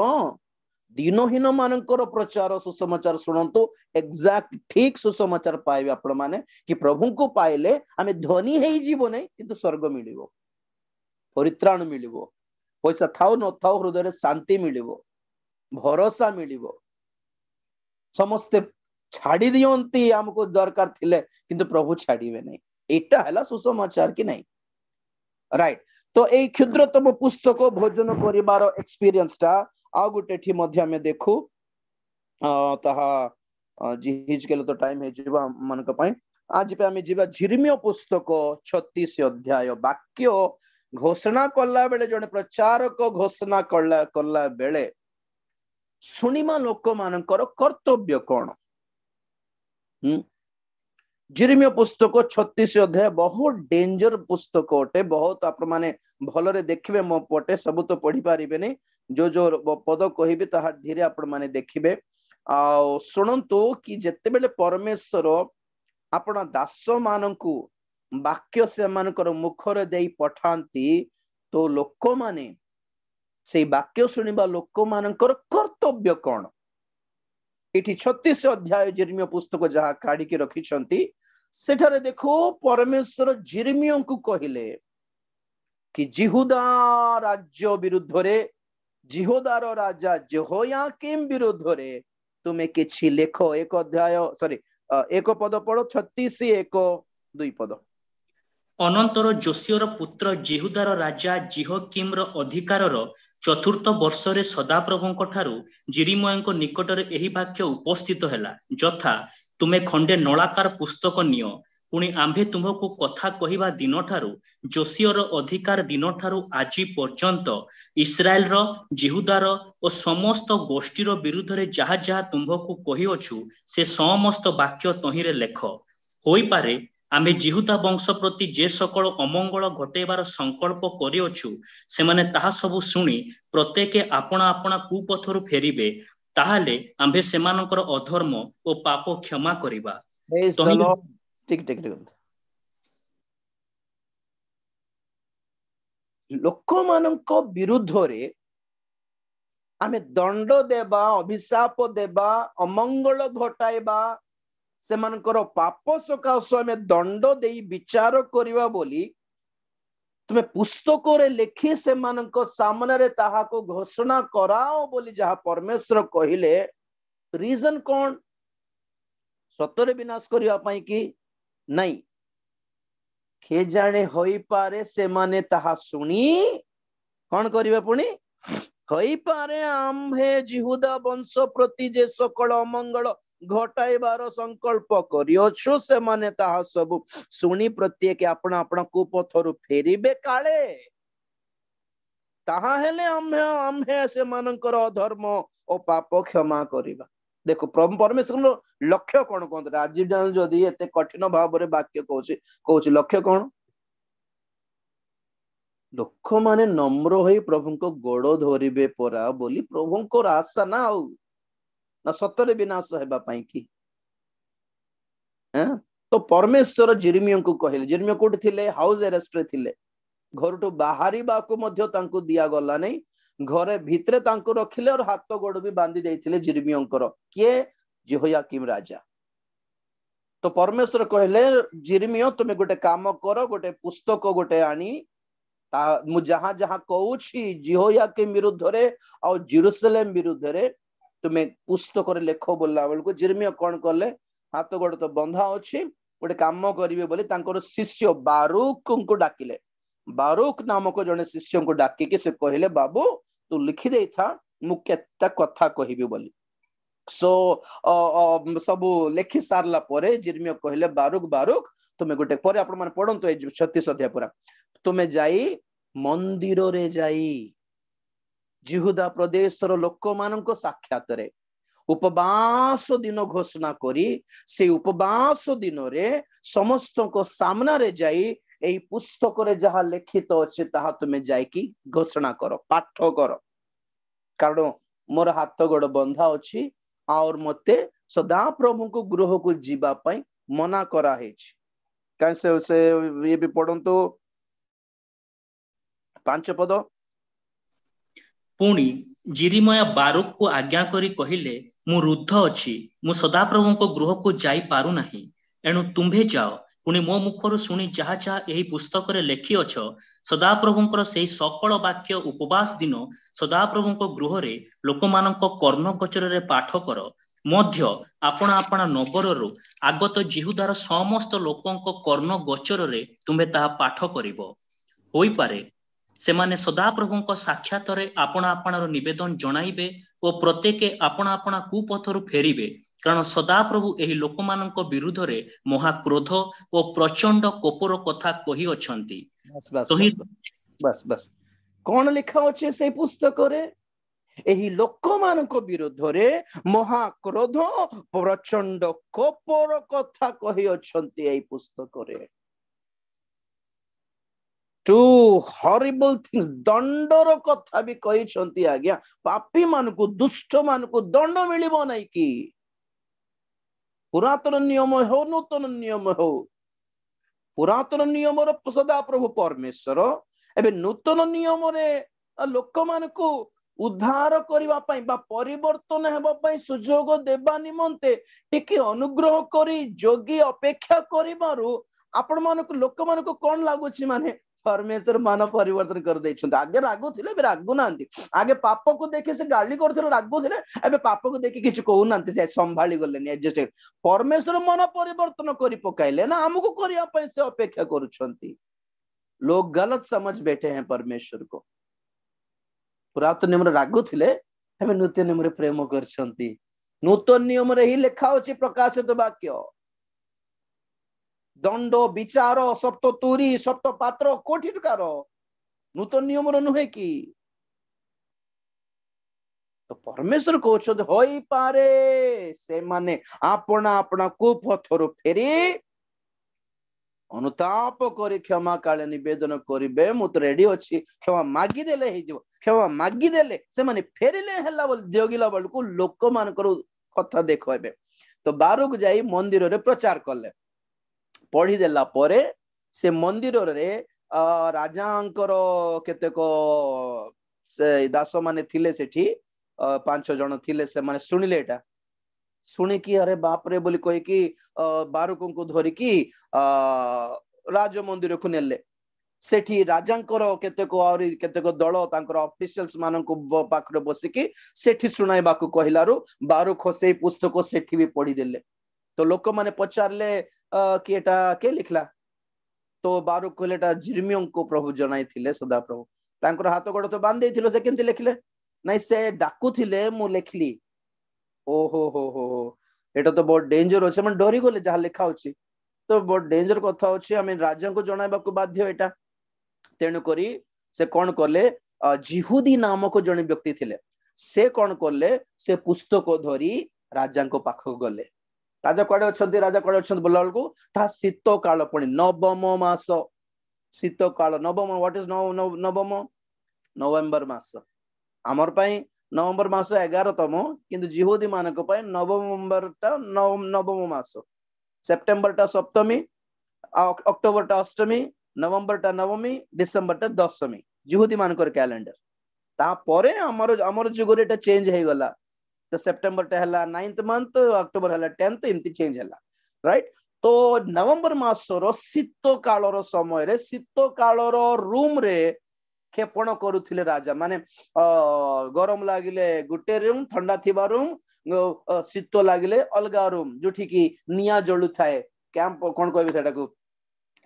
दीनहीन मानकर प्रचार सुसमाचार सुनंतु एग्जैक्ट ठीक सुसमाचार पाइबे आपण माने कि प्रभु को पाइले आमे धनी हेई जीवो नै किंतु स्वर्ग मिलिबो परित्राण मिलिबो पैसा थाउ न थाउ हृदय शांति मिलिबो भरोसा मिलिबो समस्ते छाड़ी दियंती हमको दरकार थिले किंतु प्रभु छाड़ीबे नहीं एटा हला सुसमाचार कि नहीं राइट तो ए क्षुद्रतम पुस्तक भोजन करिवार एक्सपीरियंस ता आ गुटे ठी मध्य हमें देखू ताहा जिहिज केले तो टाइम हे जीवा मन का पई आज पे हमें जीवा जिर्मिया पुस्तक 36 अध्याय वाक्य घोषणा कला बेले जने प्रचारक घोषणा कला बेले सुनिमा लोक मानकर कर्तव्य कौन जिर्मिया पुस्तक 36 अध्याय बहुत डेंजर पुस्तक अटे बहुत आपण माने भलरे देखिबे मो पटे सब तो पढ़ी पारिबे नहीं जो पद कहिबे ताहा धीरे आपण माने देखिबे आ सुनंतु कि जत्ते बेले परमेश्वर आपण दास मानकु वाक्य से मानकर मुखर देई पठांती तो लोक माने से वाक्य सुनिबा लोक मानकर कर्तव्य कौन एठी 36 अध्याय जिर्मिया पुस्तक जहा काढ़ी के रखिछंती सेठारे देखो परमेश्वर जिर्मिया को कहिले कि जिहुदा राज्य विरुद्ध रे जिहुदार राजा जेहोयाकीम विरुद्ध रे तुमे किछि लेखो एक अध्याय सॉरी एक पद पढ़ो 36 एक 2 पद अनंतर जोसियर पुत्र जिहुदार राजा जिहोकिमर अधिकारर चतुर्थ वर्ष रे सदाप्रभुंक ठारू जिरिमयंक निकटरे एही वाक्य उपस्थित हैला जथा तुमे खंडे नलाकार पुस्तक नियो पुणी आंभे तुमको कथा कहिबा दिन ठारू जोसियर अधिकार दिन ठारू आजी पर्यंत इस्राएल रो जिहुदार और समस्त गोष्ठीर विरुद्ध रे जहा जहा तुमको कहिअछु से समस्त वाक्य तहिरे लेख होई पारे आमे जिहुदा वंश प्रति जे सकल अमंगल घटेबार संकल्प करिअछु से माने ताहा सब सुनी प्रत्येक आपना आपना कुपथरु फेरिबे ताहाले आंभे सेमानकर अधर्म और पाप क्षमा करिबा ठीक लोक मानक विरुद्ध रे आमे दंड देबा अभिशाप देबा अमंगल घटाइबा सेमानकर पाप सकाश आमे दंड देई विचार करिबा बोली तुमे पुस्तक रे लेखि सेमानक सामने रे ताहा को घोषणा कराओ बोली जहा परमेश्वर कहिले रीजन कोन सतरे विनाश करिया पई कि नहीं खे जाने होई पारे से माने ताहा सुनी कौन करिवे पुनी होई पारे आम्भे जिहुदा वंश प्रति जे सकल अमंगल घटाइबार संकल्प करियोछु से माने ताहा सब सुनी प्रत्येक अपना अपना कुपथरु फेरिबे काले ताहा हेले आम्भे से मानकर अधर्म और पाप क्षमा करिबा देखो परमेश्वर लक्ष्य कौन कहते आज जदि एते कठिन भाव रे वाक्य कहूँ लक्ष्य कौन लोक माने नम्र होई प्रभु को गोड़ धरिबे परा बोली प्रभु को आशा ना आउ ना सतरे विनाश हेबा पई कि तो परमेश्वर जिर्मिया को कहले जिर्मिया कोठी थिले हाउस अरेस्ट रे थिले घर तो बाहरी बाको मध्य तांको दिया गला नहीं घरे भितरे तांको रखिले और हाथ गोड़ भी बांधी देइथिले जिर्मियाकर किए जेहोयाकीम राजा तो परमेश्वर कहले जिर्मिया तुमे गोटे काम करो गोटे पुस्तक गोटे आनी मु जहां जहां कहूछि जेहोयाकीम विरुद्ध रे और जेरूशलेम विरुद्ध रे तुमे पुस्तक रे लेखो बोलला बेलको जिर्मिया कोन करले हाथ गोड़ तो बंधा अछि गोटे काम करिवे बोली तांकर शिष्य बारूक को डाकिले बारूक नामक जने शिष्य को डाकी के से कहले बाबू तू लिखि दे था मु केता कथा कहिबी बोली सो सब लेखि सारला परे जिर्मिया कहले बारूक तुमे गोटे परे आपण माने पढंतो 36 अध्याय पूरा तुमे जाई मंदिर रे जाई जिहुदा प्रदेशर लोक मानक साक्षात रे उपवास दिन घोषणा करी से उपवास दिन रे समस्त को सामना रे जाई एई पुस्तक रे जहा लिखित अछि ताहा तुमे जाई की घोषणा करो पाठ करो कारण मोर हाथ गोड़ बंधा अछि और मते सदा प्रभु को गृह को जीवा पई मना करा हेछि कैसे से ये भी पढंतो 5 पद पुणी जिरिमया बारूक को आज्ञा करी कहिले मु रुद्ध अछि मु सदा प्रभु को गृह को जाई पारु नाही एणु तुम्भे जाओ पुणी मो मुखर शुणी जहा जहा एही पुस्तक रे लेखि अछ सदा प्रभुंकर सेही सकल वाक्य उपवास दिन सदा प्रभुंक गृह रे लोक मानक कर्ण गोचर रे पाठ कर मध्य आपण आपण नगर रु आगत जिहुदार समस्त लोकंक कर्ण गोचर रे तुम्हे ताहा पाठ करिवो होई पारे सेमाने सदा प्रभुंक साक्षात रे आपण आपणार निवेदन जणाइबे और प्रत्येक आपण आपण कुपथरु फेरिबे कारण सदा प्रभु एही लोक मानक विरुद्ध रे महाक्रोध और प्रचंड कोपर कथा कहि अछंती बस कौन लिखा अछि से पुस्तक रे एही लोक मानक विरुद्ध रे महाक्रोध प्रचंड कोपर कथा कहि अछंती एही पुस्तक रे टू हॉरिबल थिंग्स दंडर कथा भी कहि छंती आज्ञा पापी मानकु दुष्ट मानकु दंड मिलिबो नै कि पुरातन नियम हो नूतन नियम हो पुरातन नियम सदा प्रभु परमेश्वर एबे नूतन नियम रे लोक मानकु उद्धार करबा पई बा परिवर्तन हेबा पई सुजोग देबा निमंते टिके अनुग्रह करी जोगी अपेक्षा करिबारु आपण मानको लोक मानको कोन लागुछि माने परमेश्वर मान परिवर्तन कर दैछन्ते आगे रागु थिले बे रागु नांती आगे पाप को देखि से गाली करथिले रागु थिले एबे पाप को देखि किछ कहू नांती से संभाली गलेनी एडजस्ट परमेश्वर मन परिवर्तन करी पकाइले ना हमको करिया पई से अपेक्षा करूछन्ती लोग गलत समझ बैठे हैं परमेश्वर को पुरातन नियम रागु थिले एबे नूतन नियम प्रेम करछन्ती नूतन नियम रे ही लिखा होछि प्रकाशित वाक्य दंड विचार सप्त तुरी सप्त पात्र कोठी कार नूतन नियम नुहे कि तो परमेश्वर कहते होई पारे से माने आपना अपना कुपथरु फेरी अनुताप करी क्षमा काले निवेदन करिबे मु तो रेडी अछि क्षमा मागी देले हे जो क्षमा मागी देले से माने फेरिले हला बोल जोगिला बलकु लोक मानकर कथा देखबे तो बारक जाई मंदिर रे प्रचार करले पढ़ी देला परे से मंदिर रे राजांकर केतेक से दास माने थिले सेठी 5 जण थिले से माने सुनिले एटा सुनी कि अरे बाप रे बोली कहि कि बारकों को धरि कि राज मंदिर को नेले सेठी राजांकर केतेक और केतेक दल तांकर ऑफिशियल्स मानको पाखरे बसिकी सेठी सुनाइबा को कहिलारु बारुख से पुस्तक सेठी भी पढ़ी देले तो लोक माने पचारले कि एटा के लिखला तो बारुख कहले एटा जिर्मियों को प्रभु जणाई थिले सदा प्रभु तांकर हाथ गोड़ तो बांध देथिलो से केनते लिखले नहीं से डाकू थिले मु लिखली ओहो हो एटा तो बहुत डेंजर अछि मन डरी गले जहा लिखा होछि तो बहुत डेंजर कथा होछि आमे राजा को जणाइबा को बाध्य एटा तेनु करी से कोन करले जिहुदी नामक जने व्यक्ति थिले से कोन करले से पुस्तक धरी राजा को पाखक गले राजा कोडे अछंती राजा कोडे अछंत बोलल को ता शीत काल पणी नवम मास शीत काल नवम व्हाट इज नवम नवंबर मास आमर पई नवंबर मास 11तम किंतु जिहुदी मानक पई नवंबर ता नवम मास सेप्टेम्बर ता सप्तमी अक्टोबर ता अष्टमी नवंबर ता नवमी डिसेंबर ता दशमी जिहुदी मानकर कैलेंडर ता परे हमर जुगरे एटा चेंज हे गला तो सेप्टेम्बर टा हला 9th मंथ अक्टोबर हला 10th इमती चेंज हला राइट तो नवंबर मास रो शीत काल रो समय रे शीत काल रो रूम रे खेपण करुथिले राजा माने गरम लागिले गुटे रूम ठंडा थिबा रूम शीत लागिले अलगा रूम जोठी की निया जळु थाए कैंप कोन कहबे सेटा को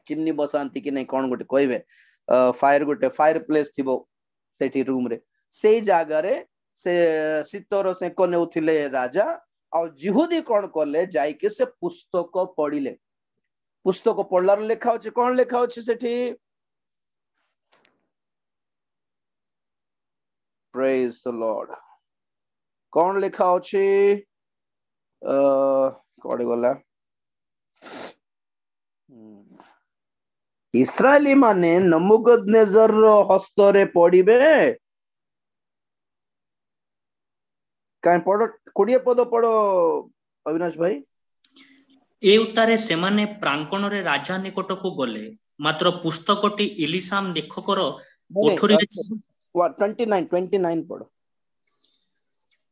चिमनी बसांती कि नहीं कोन गोटे कहबे फायर प्लेस थिबो सेठी रूम रे सेई जागा रे से शीतर सेक नेउथिले राजा और जिहुदी कोन करले जाई के से पुस्तक पढ़िले पुस्तक पढ़लार लेखा होछि कोन लेखा होछि सेठी Praise the Lord. कौन लिखा होछि कोडे गला इस्राएली माने नबुकदनेस्सर हस्तरे पड़िबे काई पड़ो 20 पद पड़ो अविनाश भाई ए उतारे सेमाने प्रांगण रे राजा निकट को गले मात्र पुस्तकटी इलिसाम लेखकर कोठरी 29 पड़ो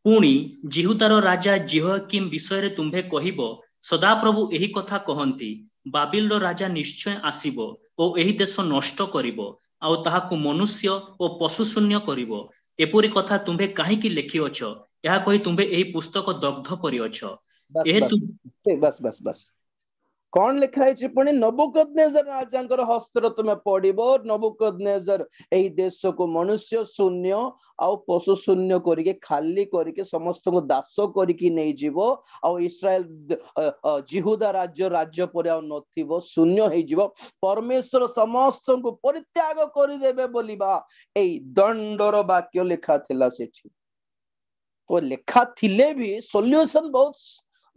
पुणी जिहुदार राजा जिहोयाकीम विषय तुम्भे कहिबो सदा प्रभु एही कथा कहंती बाबिलर राजा निश्चय आसीबो ओ एही देश नष्ट करिबो आउ ताहाकु मनुष्य ओ पशु शून्य करिबो एपुरी कथा तुम्भे काहेकि लेखिअछ एहा कहि तुम्भे एही पुस्तक दग्ध करिअछ बस बस बस कौन लिखा है पुणी नबुकदनेस्सर राजांकर हस्तर तुम पढ़िबो नबुकदनेस्सर एही देश को मनुष्य शून्य आउ पशु शून्य करके खाली करके समस्त को दास करके नहीं जीवो आउ इस्राएल जिहुदा राज्य पर आ नथिबो शून्य हे जीवो परमेश्वर समस्त को परित्याग करि देबे बोलिबा एही दंडर वाक्य लिखा थिला सेठी तो लिखा थिले भी सॉल्यूशन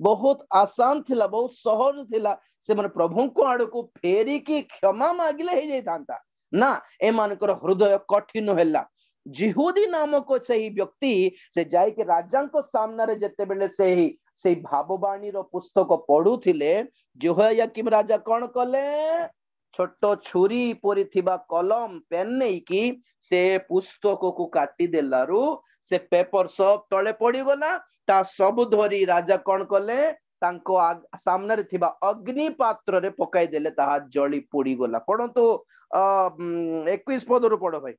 बहुत आसान थिला बहुत सहज थिला से मन प्रभु को आड़ को फेरी की क्षमा मागिले हे जाई थांता ना ए मानकर हृदय कठिन हैला जिहुदी नामक सही व्यक्ति से जाई के राजा को सामने रे जते बेले से भाववाणी रो पुस्तक पढुथिले जेहोयाकीम राजा कोन कले छोट छुरी परी थिबा कलम पेन नहीं कि से पुस्तक को काटी देलारू से पेपर सब तले पड़ी गला ता सब धरी राजा कौन कले तांको सामने रे थिबा अग्नि पात्र रे पकाई देले ताहा जली पोड़ी गला पड़ो 21 पद रो पड़ो भाई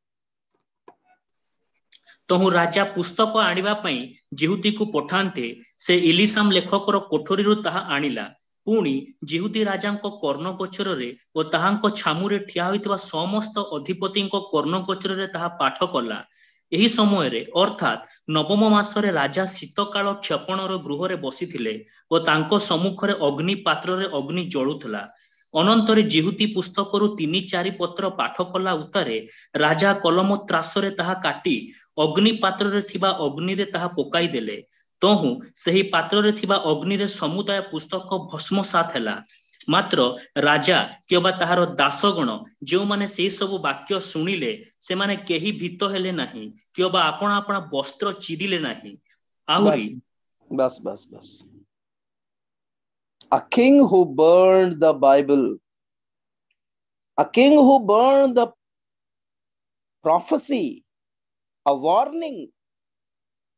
तहु राजा पुस्तक आनिबा पई जिहुती को पठान्ते से इलिसाम लेखकर कोठरी रु ताहा आनिला पुणी जिहुती राजांको कर्ण गोचर रे ओ ताहांको छामुरे ठिया होइतबा समस्त अधिपतिंको कर्ण गोचर रे ताहा पाठ कला एही समय रे अर्थात नवम मासरे राजा शीतकाल क्षपणर गृह रे बसिथिले ओ तांको सम्मुखरे अग्नि पात्र रे अग्नि जळुथला अनंतरे जिहुती पुस्तकरु 3-4 पत्र पाठ कला उतारे राजा कलम त्रासरे ताहा काटी अग्नि पात्र रे थिबा अग्नि रे ताहा पकाई देले तहु सही पात्र रे थिबा अग्नि रे समुदाय पुस्तक भस्मसात हैला मात्र राजा किबा ताहार दासगण जो माने से सब वाक्य सुनिले से माने केही भीत हेले नाही किबा आपण आपण वस्त्र चिरिले नाही आहुरी बस बस बस a king who burned the Bible, a king who burned the prophecy, a warning,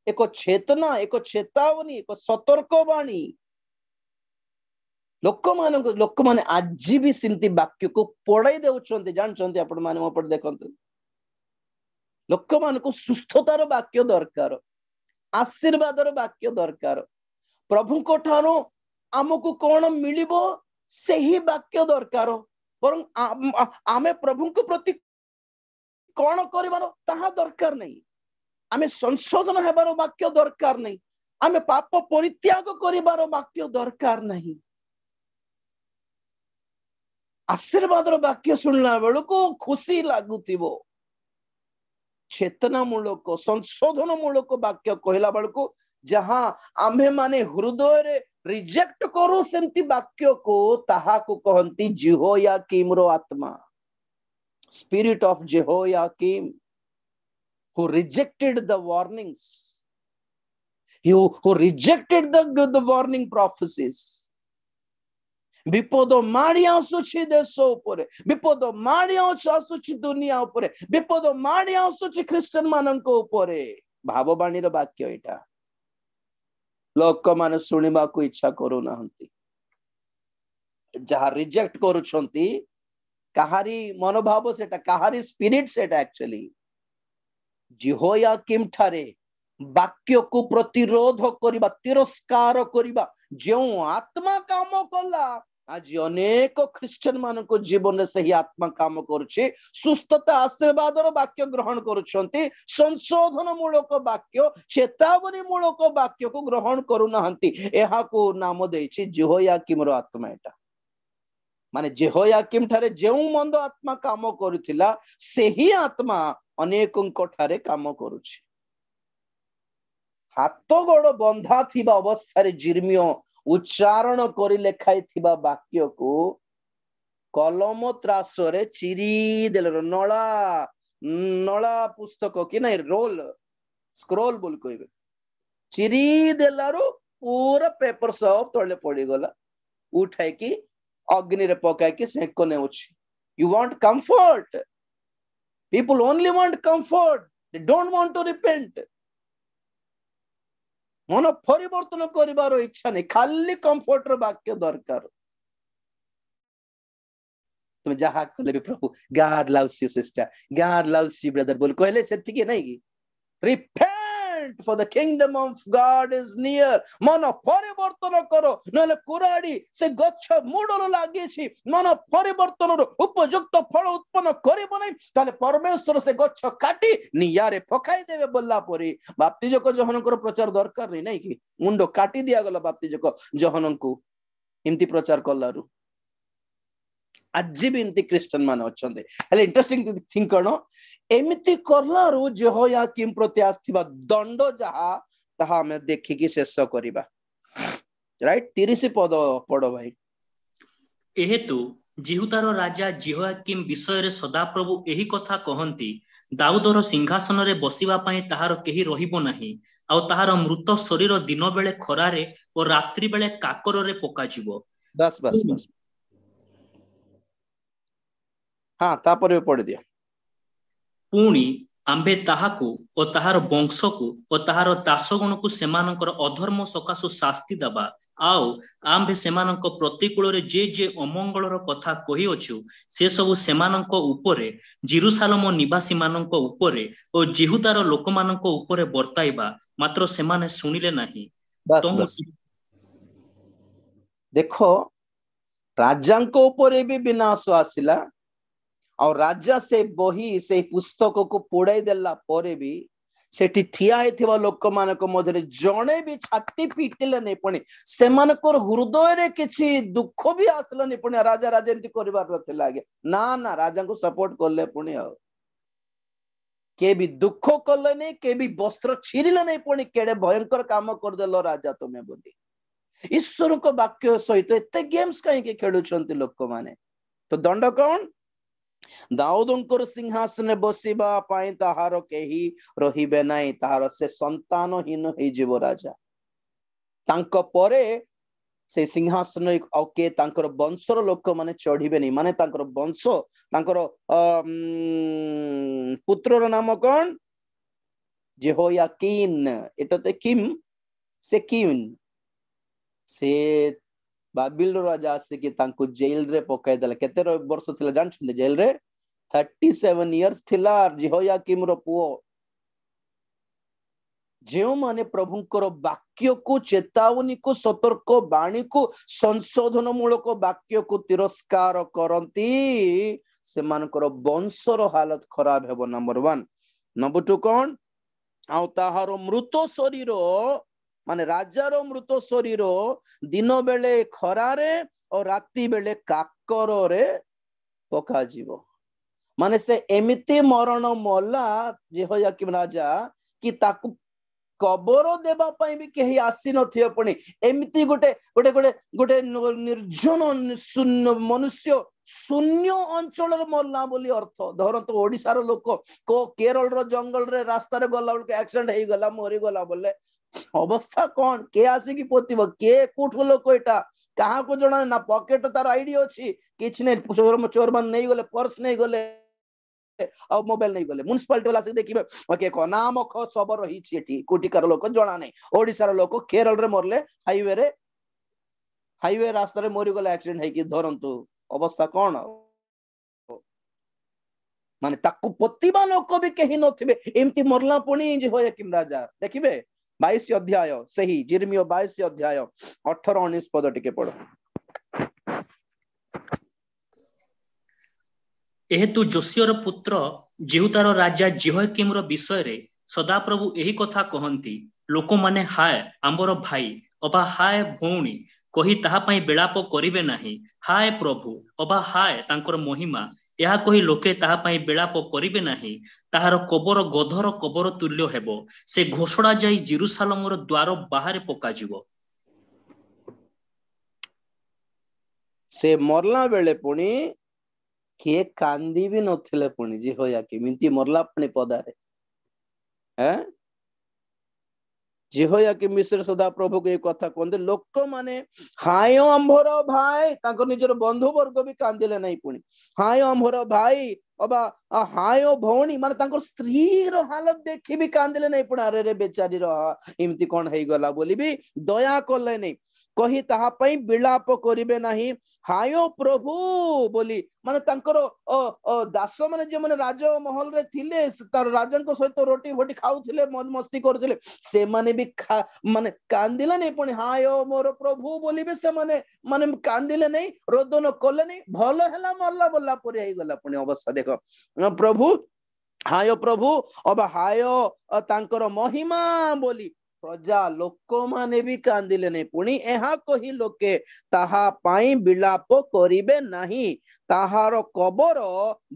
एक चेतना एक चेतावनी एक सतर्कवाणी लोक माने आज भी सिमती वाक्य को पढ़ाई देउछन्ते जानछन्ते आपण माने मो पर देखन्ते लोक मान को सुस्थतार वाक्य दरकार आशीर्वादर वाक्य दरकार प्रभु को ठानो आमको कौन मिलिबो सही वाक्य दरकार पर आमे प्रभु को प्रति कौन करिबारो ताहा दरकार नहीं आमे संशोधन हेबार वाक्य दरकार नहीं आमे पाप परित्याग करिबार वाक्य दरकार नहीं आशीर्वादर वाक्य सुनला बेलको खुशी लागुथिबो चेतनामूलक संशोधनमूलक वाक्य कहला बेलको जहां आमे माने हृदय रे रिजेक्ट करू सेंती वाक्य को ताहा को कहंती जेहोयाकीम रो आत्मा spirit of Jehoiakim who rejected the warnings who rejected the warning prophecies विपद माड़ी आसुछि देश उपरे विपद माड़ी आसुछि दुनिया उपरे विपद माड़ी आसुछि क्रिश्चियन मानक उपरे भाववाणी रो वाक्य एटा लोक माने सुनिबा को इच्छा करू नाहंती जहा रिजेक्ट करूछंती कहारी मनोभाव सेटा कहारी स्पिरिट सेटा एक्चुअली जेहोयाकीम ठारे वाक्य को प्रतिरोध करिबा तिरस्कार करिबा जो आत्मा काम कला आज अनेक ख्रिस्टियन मानक जीवन में सही आत्मा काम करुछि सुस्थता आशीर्वादर वाक्य ग्रहण करुछंती संशोधन मूलक वाक्य चेतावनी मूलक वाक्य को ग्रहण करू नाहंती एहा को नाम देछि जेहोयाकीम रो आत्मा एटा माने जेहोयाकीम ठारे जेउ मंद आत्मा काम करुथिला सेही आत्मा अनेकंको ठारे काम करुछि हाथ गोड़ बंधा थिबा अवस्था रे जिर्मियो उच्चारण करी लेखाई थिबा वाक्य को कलम त्रासरे चिरी देलर नळा नळा पुस्तक कि नहीं रोल स्क्रोल बोल कहबे चिरी देलारो पूरा पेपर सब तळे पड़ी गला उठाई की अग्नि रे पकाई की सेको ने उछि you want comfort people only want comfort they don't want to repent मन परिवर्तन करिवार इच्छा नहीं खाली कंफर्ट रो वाक्य दरकार तुम जहा कहले भी प्रभु God loves you sister God loves you brother बोल कहले सेति के नहीं की repent for the kingdom of God is near मन परिवर्तन करो नले कुराडी से गच्छ मुडलो लागि छि मन परिवर्तन रो उपयुक्त फल उत्पन्न करिबो नै ताले परमेश्वर से गच्छ काटी नियारे फकाई देबे बोलला परी बाप्तिजक जहनकर प्रचार दरकार नहीं कि मुंडो काटी दिया गला बाप्तिजक जहननको इमती प्रचार कलारु आज भी इमती क्रिश्चियन मान अछंदे हेले इंटरेस्टिंग थिंग कनो एमिति करलारु जेहोयाकीम प्रति आस्थिबा दंड जहा ताहा हम देखि कि शेष करिबा राइट 30 पद पढो भाई एहेतु जिहुतार राजा जेहोयाकीम विषय रे सदा प्रभु एही कथा कहंती दाऊदर सिंहासन रे बसिबा पई ताहार केही रहिबो नाही आ ताहार मृत शरीर दिन बेले खरारे और रात्रि बेले काकर रे पका जिवो बस बस बस हाँ तापर पढ़ी दियो। पुणी आम्भे ताहाकु ओ ताहार वंशकु ओ ताहार दासगणकु सेमानकर अधर्म सकाशु शास्ति दबा आउ आम्भे सेमानक प्रतिकूल जे जे अमंगलर कथा कहि अछु से सबु सेमानक उपरे जेरुसालेम निवासी मानक उपरे ओ जिहुदार लोक मानक उपरे वर्ताइबा मात्र सेमाने सुनिले नाही। बस तो बस देखो राजांको उपरे भी विनाश आसिला और राजा से बही से पुस्तक को पोड़ाई देला परे भी सेठी ठिया हेथिबा लोक मानक मधरे जणे भी छाती पिटिले नै पणी सेमानकर हृदय रे किछि दुख भी आसला नै पणी राजा राजा एंती करिवार नथिला आगे ना ना राजा को सपोर्ट करले पणी आ के भी दुख करले नै के भी वस्त्र छिरिले नै पणी केडे भयंकर काम कर देलो राजा तमे बोली ईश्वर को वाक्य सहित एते गेम्स काहे के खेलुछंती लोक माने। तो दंड कौन दाऊदंकर सिंहासन बसिबा पाई ताहार केही रहिबे नाही ताहार से संतानहीन हे जीव राजा तांको परे से सिंहासन ओके तांकर वंशर लोक माने चढ़िबे नहीं माने तांकर वंश तांकर पुत्रर नाम कौन जेहोयाकीन एटते किम से बाबिल राजा आसिक जेल रे पकाई देला केते वर्ष थिला जानछन जेल रे 37 इयर्स थिला जेहोयाकीम रो पुओ जो माने प्रभुंकर वाक्य को चेतावनी को सतर्क वाणी को संशोधन मूलक वाक्य को तिरस्कार करती से मानकर वंशर हालत खराब हेबो। नंबर 1 नंबर 2 कौन आउ ताहार मृत शरीर माने राजार मृत शरीर दिन बेले खरारे और राति बेले काकर रे पका जीवो माने से एमिति मरण मला जेहोयाकीम राजा कि ताकु कबर देबा पई भी केही आसी नथियो पणी एमिति गोटे गोटे गोटे गोटे निर्जन शून्य मनुष्य शून्य अंचल रे मरला बोली अर्थ धरंत ओडिसा रो लोक को केरल रो जंगल रे रास्ता रे गला बेल एक्सीडेंट हेई गला मरी गला बोले अवस्था कौन के आसी की पोतिबो के कोठो लोक एटा कहा को जणा ना पॉकेट तार आईडी अछि किछ नै चोर मान नै गले पर्स नै गले और मोबाइल नहीं गले म्युनिसिपालिटी वाला से देखिबे ओके को नाम ख सब रही छी एठी कोटिकार लोक जणा नै ओडिसा रो लोक केरल रे मरले हाईवे रास्ता रे मरी गले एक्सीडेंट है कि धरंतु अवस्था कौन माने ताकु पोतिबा लोक भी केही नथिबे एमती मरला पुणी जे होय किम राजा देखिबे 22 अध्याय सही जिर्मियो 22 अध्याय 18-19 पद टिके पढो। एहेतु जोसियर पुत्र जेहुदार राजा जेहोयाकीम रो विषय रे सदा प्रभु एही कथा कहंती लोक माने हाय आंबर भाई अबा हाय भौणी कही ताहा पई बेलाप करिवे नाही हाय प्रभु अबा हाय तांकर महिमा यह कही लोके ताहा पई बेलाप करिवे नाही ताहार कबर गधर कबर तुल्य हेबो से घोषणा जाई जेरुसालेम रो द्वार बाहर पका जीवो। से मरला बेले पुणी किए कांदी भी नथिले पुणी जेहोयाकीम मिंती मरला पुणी पदारे हैं जेहोयाकीम मिश्र सदा प्रभु को एक कथा कहते लोक माने हाय आंभर भाई तांको निजर बंधु वर्ग भी कांदिले नहीं पुणी हाय आंभर भाई अबा हाय भौणी माने तांको स्त्री रो हालत देखि भी कांदिले नहीं पुणी अरे रे बेचारी रो इमती कोन हेई गला बोली भी दया करले नहीं कही ताहा पई विलाप करिवे नाही हाय प्रभु बोली माने तांकर दास माने जे माने राज महल रे थिले तार राजन को सहित रोटी भोटी खाउथिले मौज मस्ती करथिले से माने भी माने कांदिले नहीं पुणी हाय मोर प्रभु बोली भी से माने माने कांदिले नहीं रोदन कले नहीं भलो हला मरला बोला परे हेई गला पुणी अवस्था देखो प्रभु हाय प्रभु अब हाय तांकर महिमा बोली प्रजा लोक माने भी कांदिले नहीं पुणी एहा कही लोके ताहा पाई विलाप करिवे नाही ताहार कबर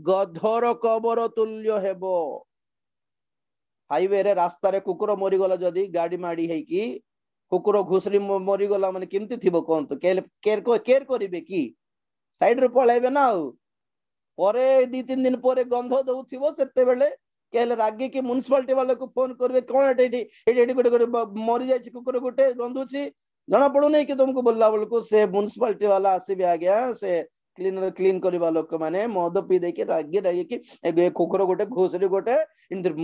गधर कबर तुल्य हेबो। हाईवे रे रास्ता रे कुकुर मरी गला जदी गाड़ी माड़ी है कि कुकुर घुसरी मरी गला माने केमती थिबो कोन तो केयर करिवे कि साइड रे पळाइबे ना परे 2-3 दिन परे गंध दउथिबो सेते बेले केले रागी कि म्युनिसिपालिटी वाले को फोन करबे कोन एठी गोटे मरी जाय कुकुर गोटे गंधुची जना पड़ो नहीं कि तुमको बोलला बोल को से म्युनिसिपालिटी वाला आसीबे आ गया से क्लीन करवा लोक माने मद पी देके रागे रागे कि कुकुर गोटे घोसरी गोटे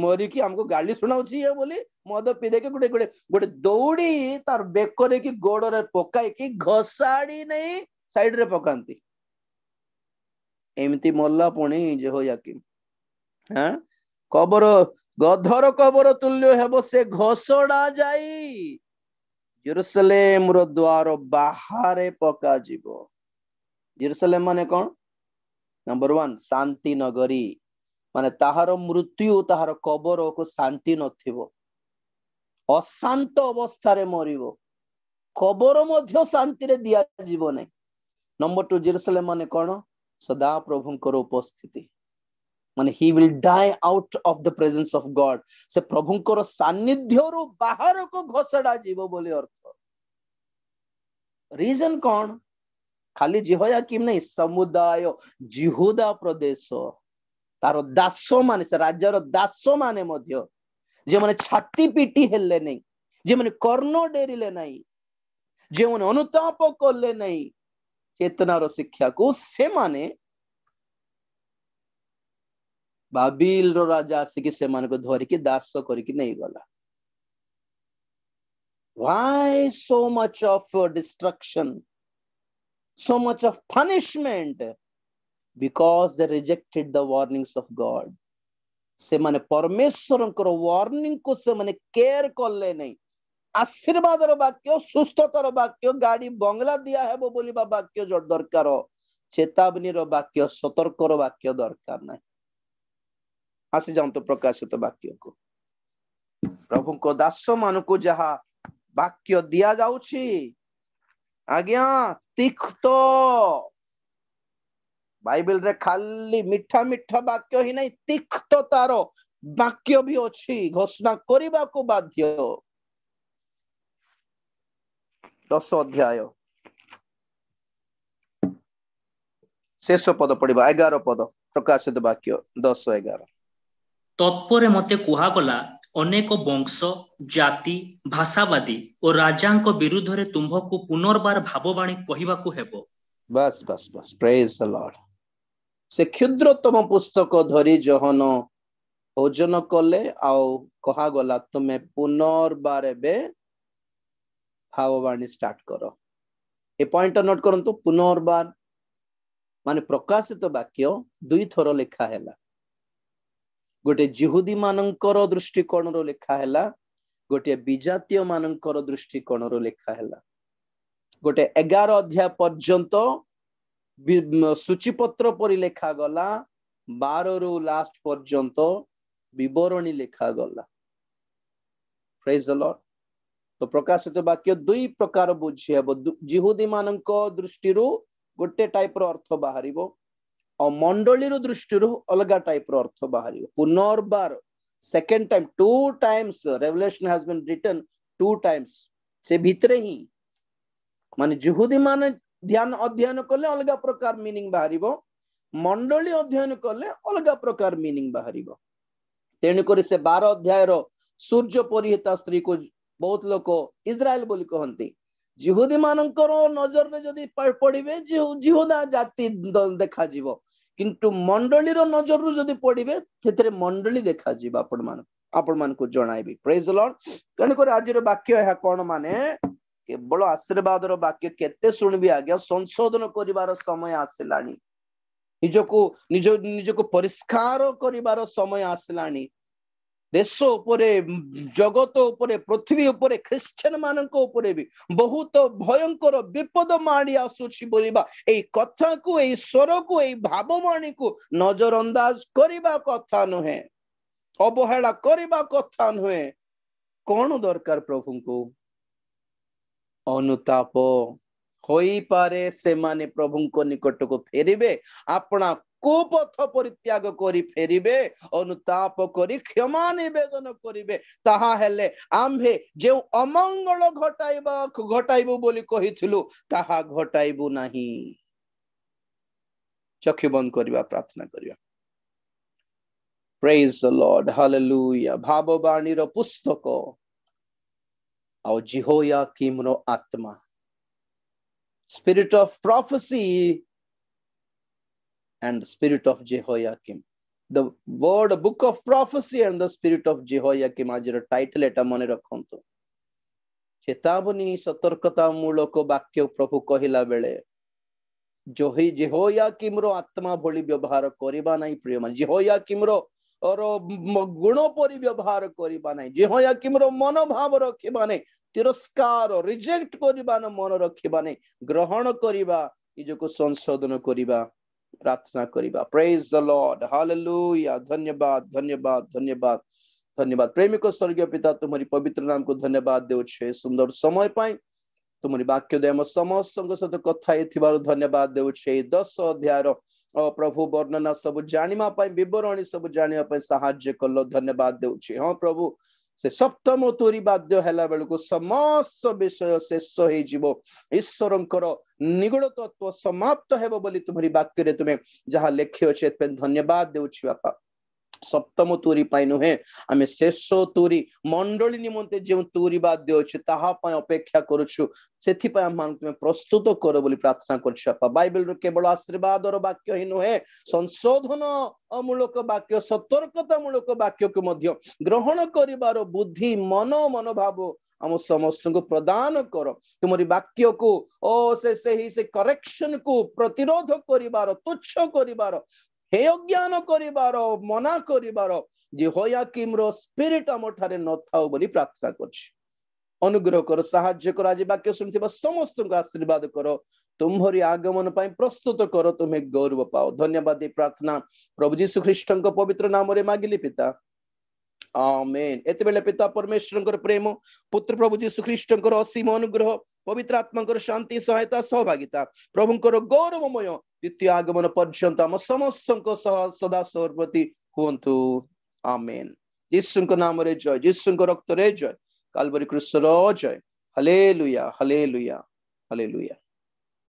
मरी कि हमको गाली सुनाउछि ये बोली मद पी देके गोटे गोटे गोटे दौड़ी तार बेकरे कि गोड़रे पकाई कि घसाड़ी नहीं साइड रे पकांती एमती मल्ला पुणी जेहोयाकीम हां कबर गधर कबर तुल्य हेबो से घसड़ा जाई यरूशलेम रो द्वार बाहरे पका जीवो यरूशलेम माने कौन नंबर 1 शांति नगरी माने ताहार मृत्यु ताहार कबर को शांति नथिबो अशांत अवस्था रे मरिबो कबर मध्य शांति रे दिया जीवो नै नंबर 2 यरूशलेम माने कौन सदा प्रभुंकर उपस्थिति माने he will die out of the presence of God से प्रभुंकर सान्निध्य रो बाहर को घसड़ा जीवो बोली अर्थ रीजन कौन खाली जेहोयाकीम नहीं समुदाय जिहुदा प्रदेश तार दास माने से राज्यर दास माने मध्य जे माने छाती पीटी हेले नहीं जे माने कर्ण डेरिले नहीं जे माने अनुताप करले नहीं चेतनार शिक्षा को से माने बाबिल रो राजा आसिक से मान को धरि के दास करिक नहीं गला why so much of destruction so much of punishment because they rejected the warnings of God से माने परमेश्वर को वार्निंग को से माने केयर करले नहीं आशीर्वाद रो वाक्य सुस्थतार वाक्य गाड़ी बंगला दिया है वो बोलिबा वाक्य जो दरकार चेतावनी रो वाक्य सतर्क रो वाक्य दरकार नहीं आसी जाऊं तो प्रकाशित वाक्य को प्रभु को दास मान को जहा वाक्य दिया जाउछि आज्ञा तिक्त बाइबल रे खाली मिठा मिठा वाक्य ही नहीं तिक्त तार वाक्य भी अछि घोषणा करिबा को बाध्य 10 अध्याय शेष पद पढ़िबा 11 पद प्रकाशित वाक्य 10-11 तत्परे मते कुहा गला अनेक वंश जाति भाषावादी और राजांक विरुद्ध रे तुम्भको पुनर्बार भाववाणी कहिबाकू हेबो बस बस बस प्रेज द लॉर्ड से क्षुद्रतम पुस्तक धरी जहन भोजन कले आउ कहा गला तुमे पुनर्बार बे भाववाणी स्टार्ट करो ए पॉइंट नोट करंतु पुनर्बार माने प्रकाशित वाक्य 2 थर लिखा हैला गोटे जिहुदी मानकर दृष्टिकोण रो लिखा हैला गोटे विजातीय मानकर दृष्टिकोण रो लिखा हैला गोटे 11 अध्याय पर्यंत सूचीपत्र परि लिखा गला 12 रो लास्ट पर्यंत विवरणी लिखा गला प्रेज द लॉर्ड तो प्रकाशित वाक्य 2 प्रकार बुझी हेबो जिहुदी मानक दृष्टि रो गोटे टाइप रो अर्थ बाहरिबो और मंडली रो दृष्टि रो अलगा टाइप रो अर्थ बाहरिबो पुनर्बार second time 2 times revelation has been written 2 times से भीतरे ही माने जिहुदी माने ध्यान अध्ययन करले अलगा प्रकार मीनिंग बाहरिबो मंडली अध्ययन करले अलगा प्रकार मीनिंग बाहरिबो तेनु करी से 12 अध्याय रो सूर्य परिहिता स्त्री को बहुत लोक इस्राएल बोली कहंती जिहुदी मानकर नजर रे जदी पढ़िबे जिहुदा जाति देखा जीवो किंतु मंडली रो नजर रो जदी पढ़िबे सेतरे मंडली देखा जीव आपण मान को जणाइबी प्रेज द लॉर्ड कने को आज रो वाक्य है कोन माने केवल आशीर्वाद रो वाक्य केते सुनबी आज्ञा संशोधन करिवार समय आसिलानी निजको परिष्कार करिवार समय आसिलानी देश उपरे जगत उपरे पृथ्वी उपरे ख्रिस्टियन मानक उपरे भी बहुत भयंकर विपद माड़ी आसुछि बोलिबा एई कथा को एई स्वर को एई भाववाणी को नजरअंदाज करिबा कथा नहे अवहेला करिबा कथा नहे कोन दरकार प्रभु को अनुताप होई पारे से माने प्रभु को निकट को फेरिबे अपना कुपथ परित्याग करी फेरिबे अनुताप करी क्षमा निवेदन करिवे ताहा हेले आम्भे जे अमंगल घटाइबो बोली कहिथिलु ताहा घटाइबो नाही चक्षु बंद करिवा प्रार्थना करिवा प्रेज द लॉर्ड हालेलुया भाववाणी रो पुस्तक और जिहोयाकीम रो आत्मा spirit of prophecy and the spirit of Jehoiakim. The word book of prophecy and the spirit of Jehoiakim ajir title eta mane rakhantu. चेतावनी सतर्कता मूलक वाक्य प्रभु कहला बेले जेहोयाकिम रो आत्मा भली व्यवहार करिबा नाही प्रिय मान जेहोयाकिम रो और गुण परि व्यवहार करिबा नाही जेहोयाकिम रो मनोभाव रखिबा नाही तिरस्कार रिजेक्ट करिबा न मन रखिबा नाही ग्रहण करिबा निजको संशोधन करिबा प्रार्थना करिबा प्रेज द लॉर्ड हालेलुया धन्यवाद धन्यवाद धन्यवाद धन्यवाद प्रेमिक स्वर्गीय पिता तुम्हारी पवित्र नाम को धन्यवाद देउछे सुंदर समय पाई तुम्हारी वाक्य दे हम समस्त सहित कथा एथिबार धन्यवाद देउछे 10 अध्याय प्रभु वर्णना सब जानिमा पाई विवरणी सब जानिमा पाई सहाय्य कलो धन्यवाद देउछे हां प्रभु से सप्तम तोरी बाध्य हैला बेलको समस्त विषय शेष हे जीवो ईश्वरंकर निगुण तत्व समाप्त हेबो बोली तुम्हारी वाक्य रे तुमे जहां लेखि अछि पे धन्यवाद देउछि बापा सप्तम तोरी पाई नुहे आमे शेष तोरी मंडली निमंते जे तोरी बाध्य अछि ताहा पाई अपेक्षा करूछु सेथि पाई हम तुमे प्रस्तुत करो बोली प्रार्थना करछु बापा बाइबल रो केवल आशीर्वाद और वाक्य ही नुहे संशोधन मूलक वाक्य सतर्कता मूलक वाक्य को मध्य ग्रहण करिवार बुद्धि मन मनोभाव हम समस्त को प्रदान कर तुम्हारी वाक्य को ओ से करेक्शन को प्रतिरोध करिवार तुच्छ करिवार हे अज्ञान करिवार मना करिवार जेहोयाकिम रो स्पिरिट हम ठारे न थाओ बोली प्रार्थना करछि अनुग्रह कर सहाय्य कर आज वाक्य सुनथिबा समस्त को आशीर्वाद करो तुम्हारी आगमन पाई प्रस्तुत करो तुम्हें गौरव पाओ धन्यवाद प्रार्थना प्रभु यीशु ख्रीष्ट को पवित्र नाम रे मागिली पिता आमेन एते बेले पिता परमेश्वर प्रेम पुत्र प्रभु यीशु ख्रीष्ट असीम अनुग्रह पवित्र आत्मा शांति सहायता सहभागिता प्रभुंकर गौरवमय द्वितीय आगमन पर्यंत हम समस्त सदा सर्वप्रति हुंतु आमेन यीशु नाम रे जय यीशु रक्त रे जय काल्वरी क्रूस रो जय हालेलुया हालेलुया हालेलुया।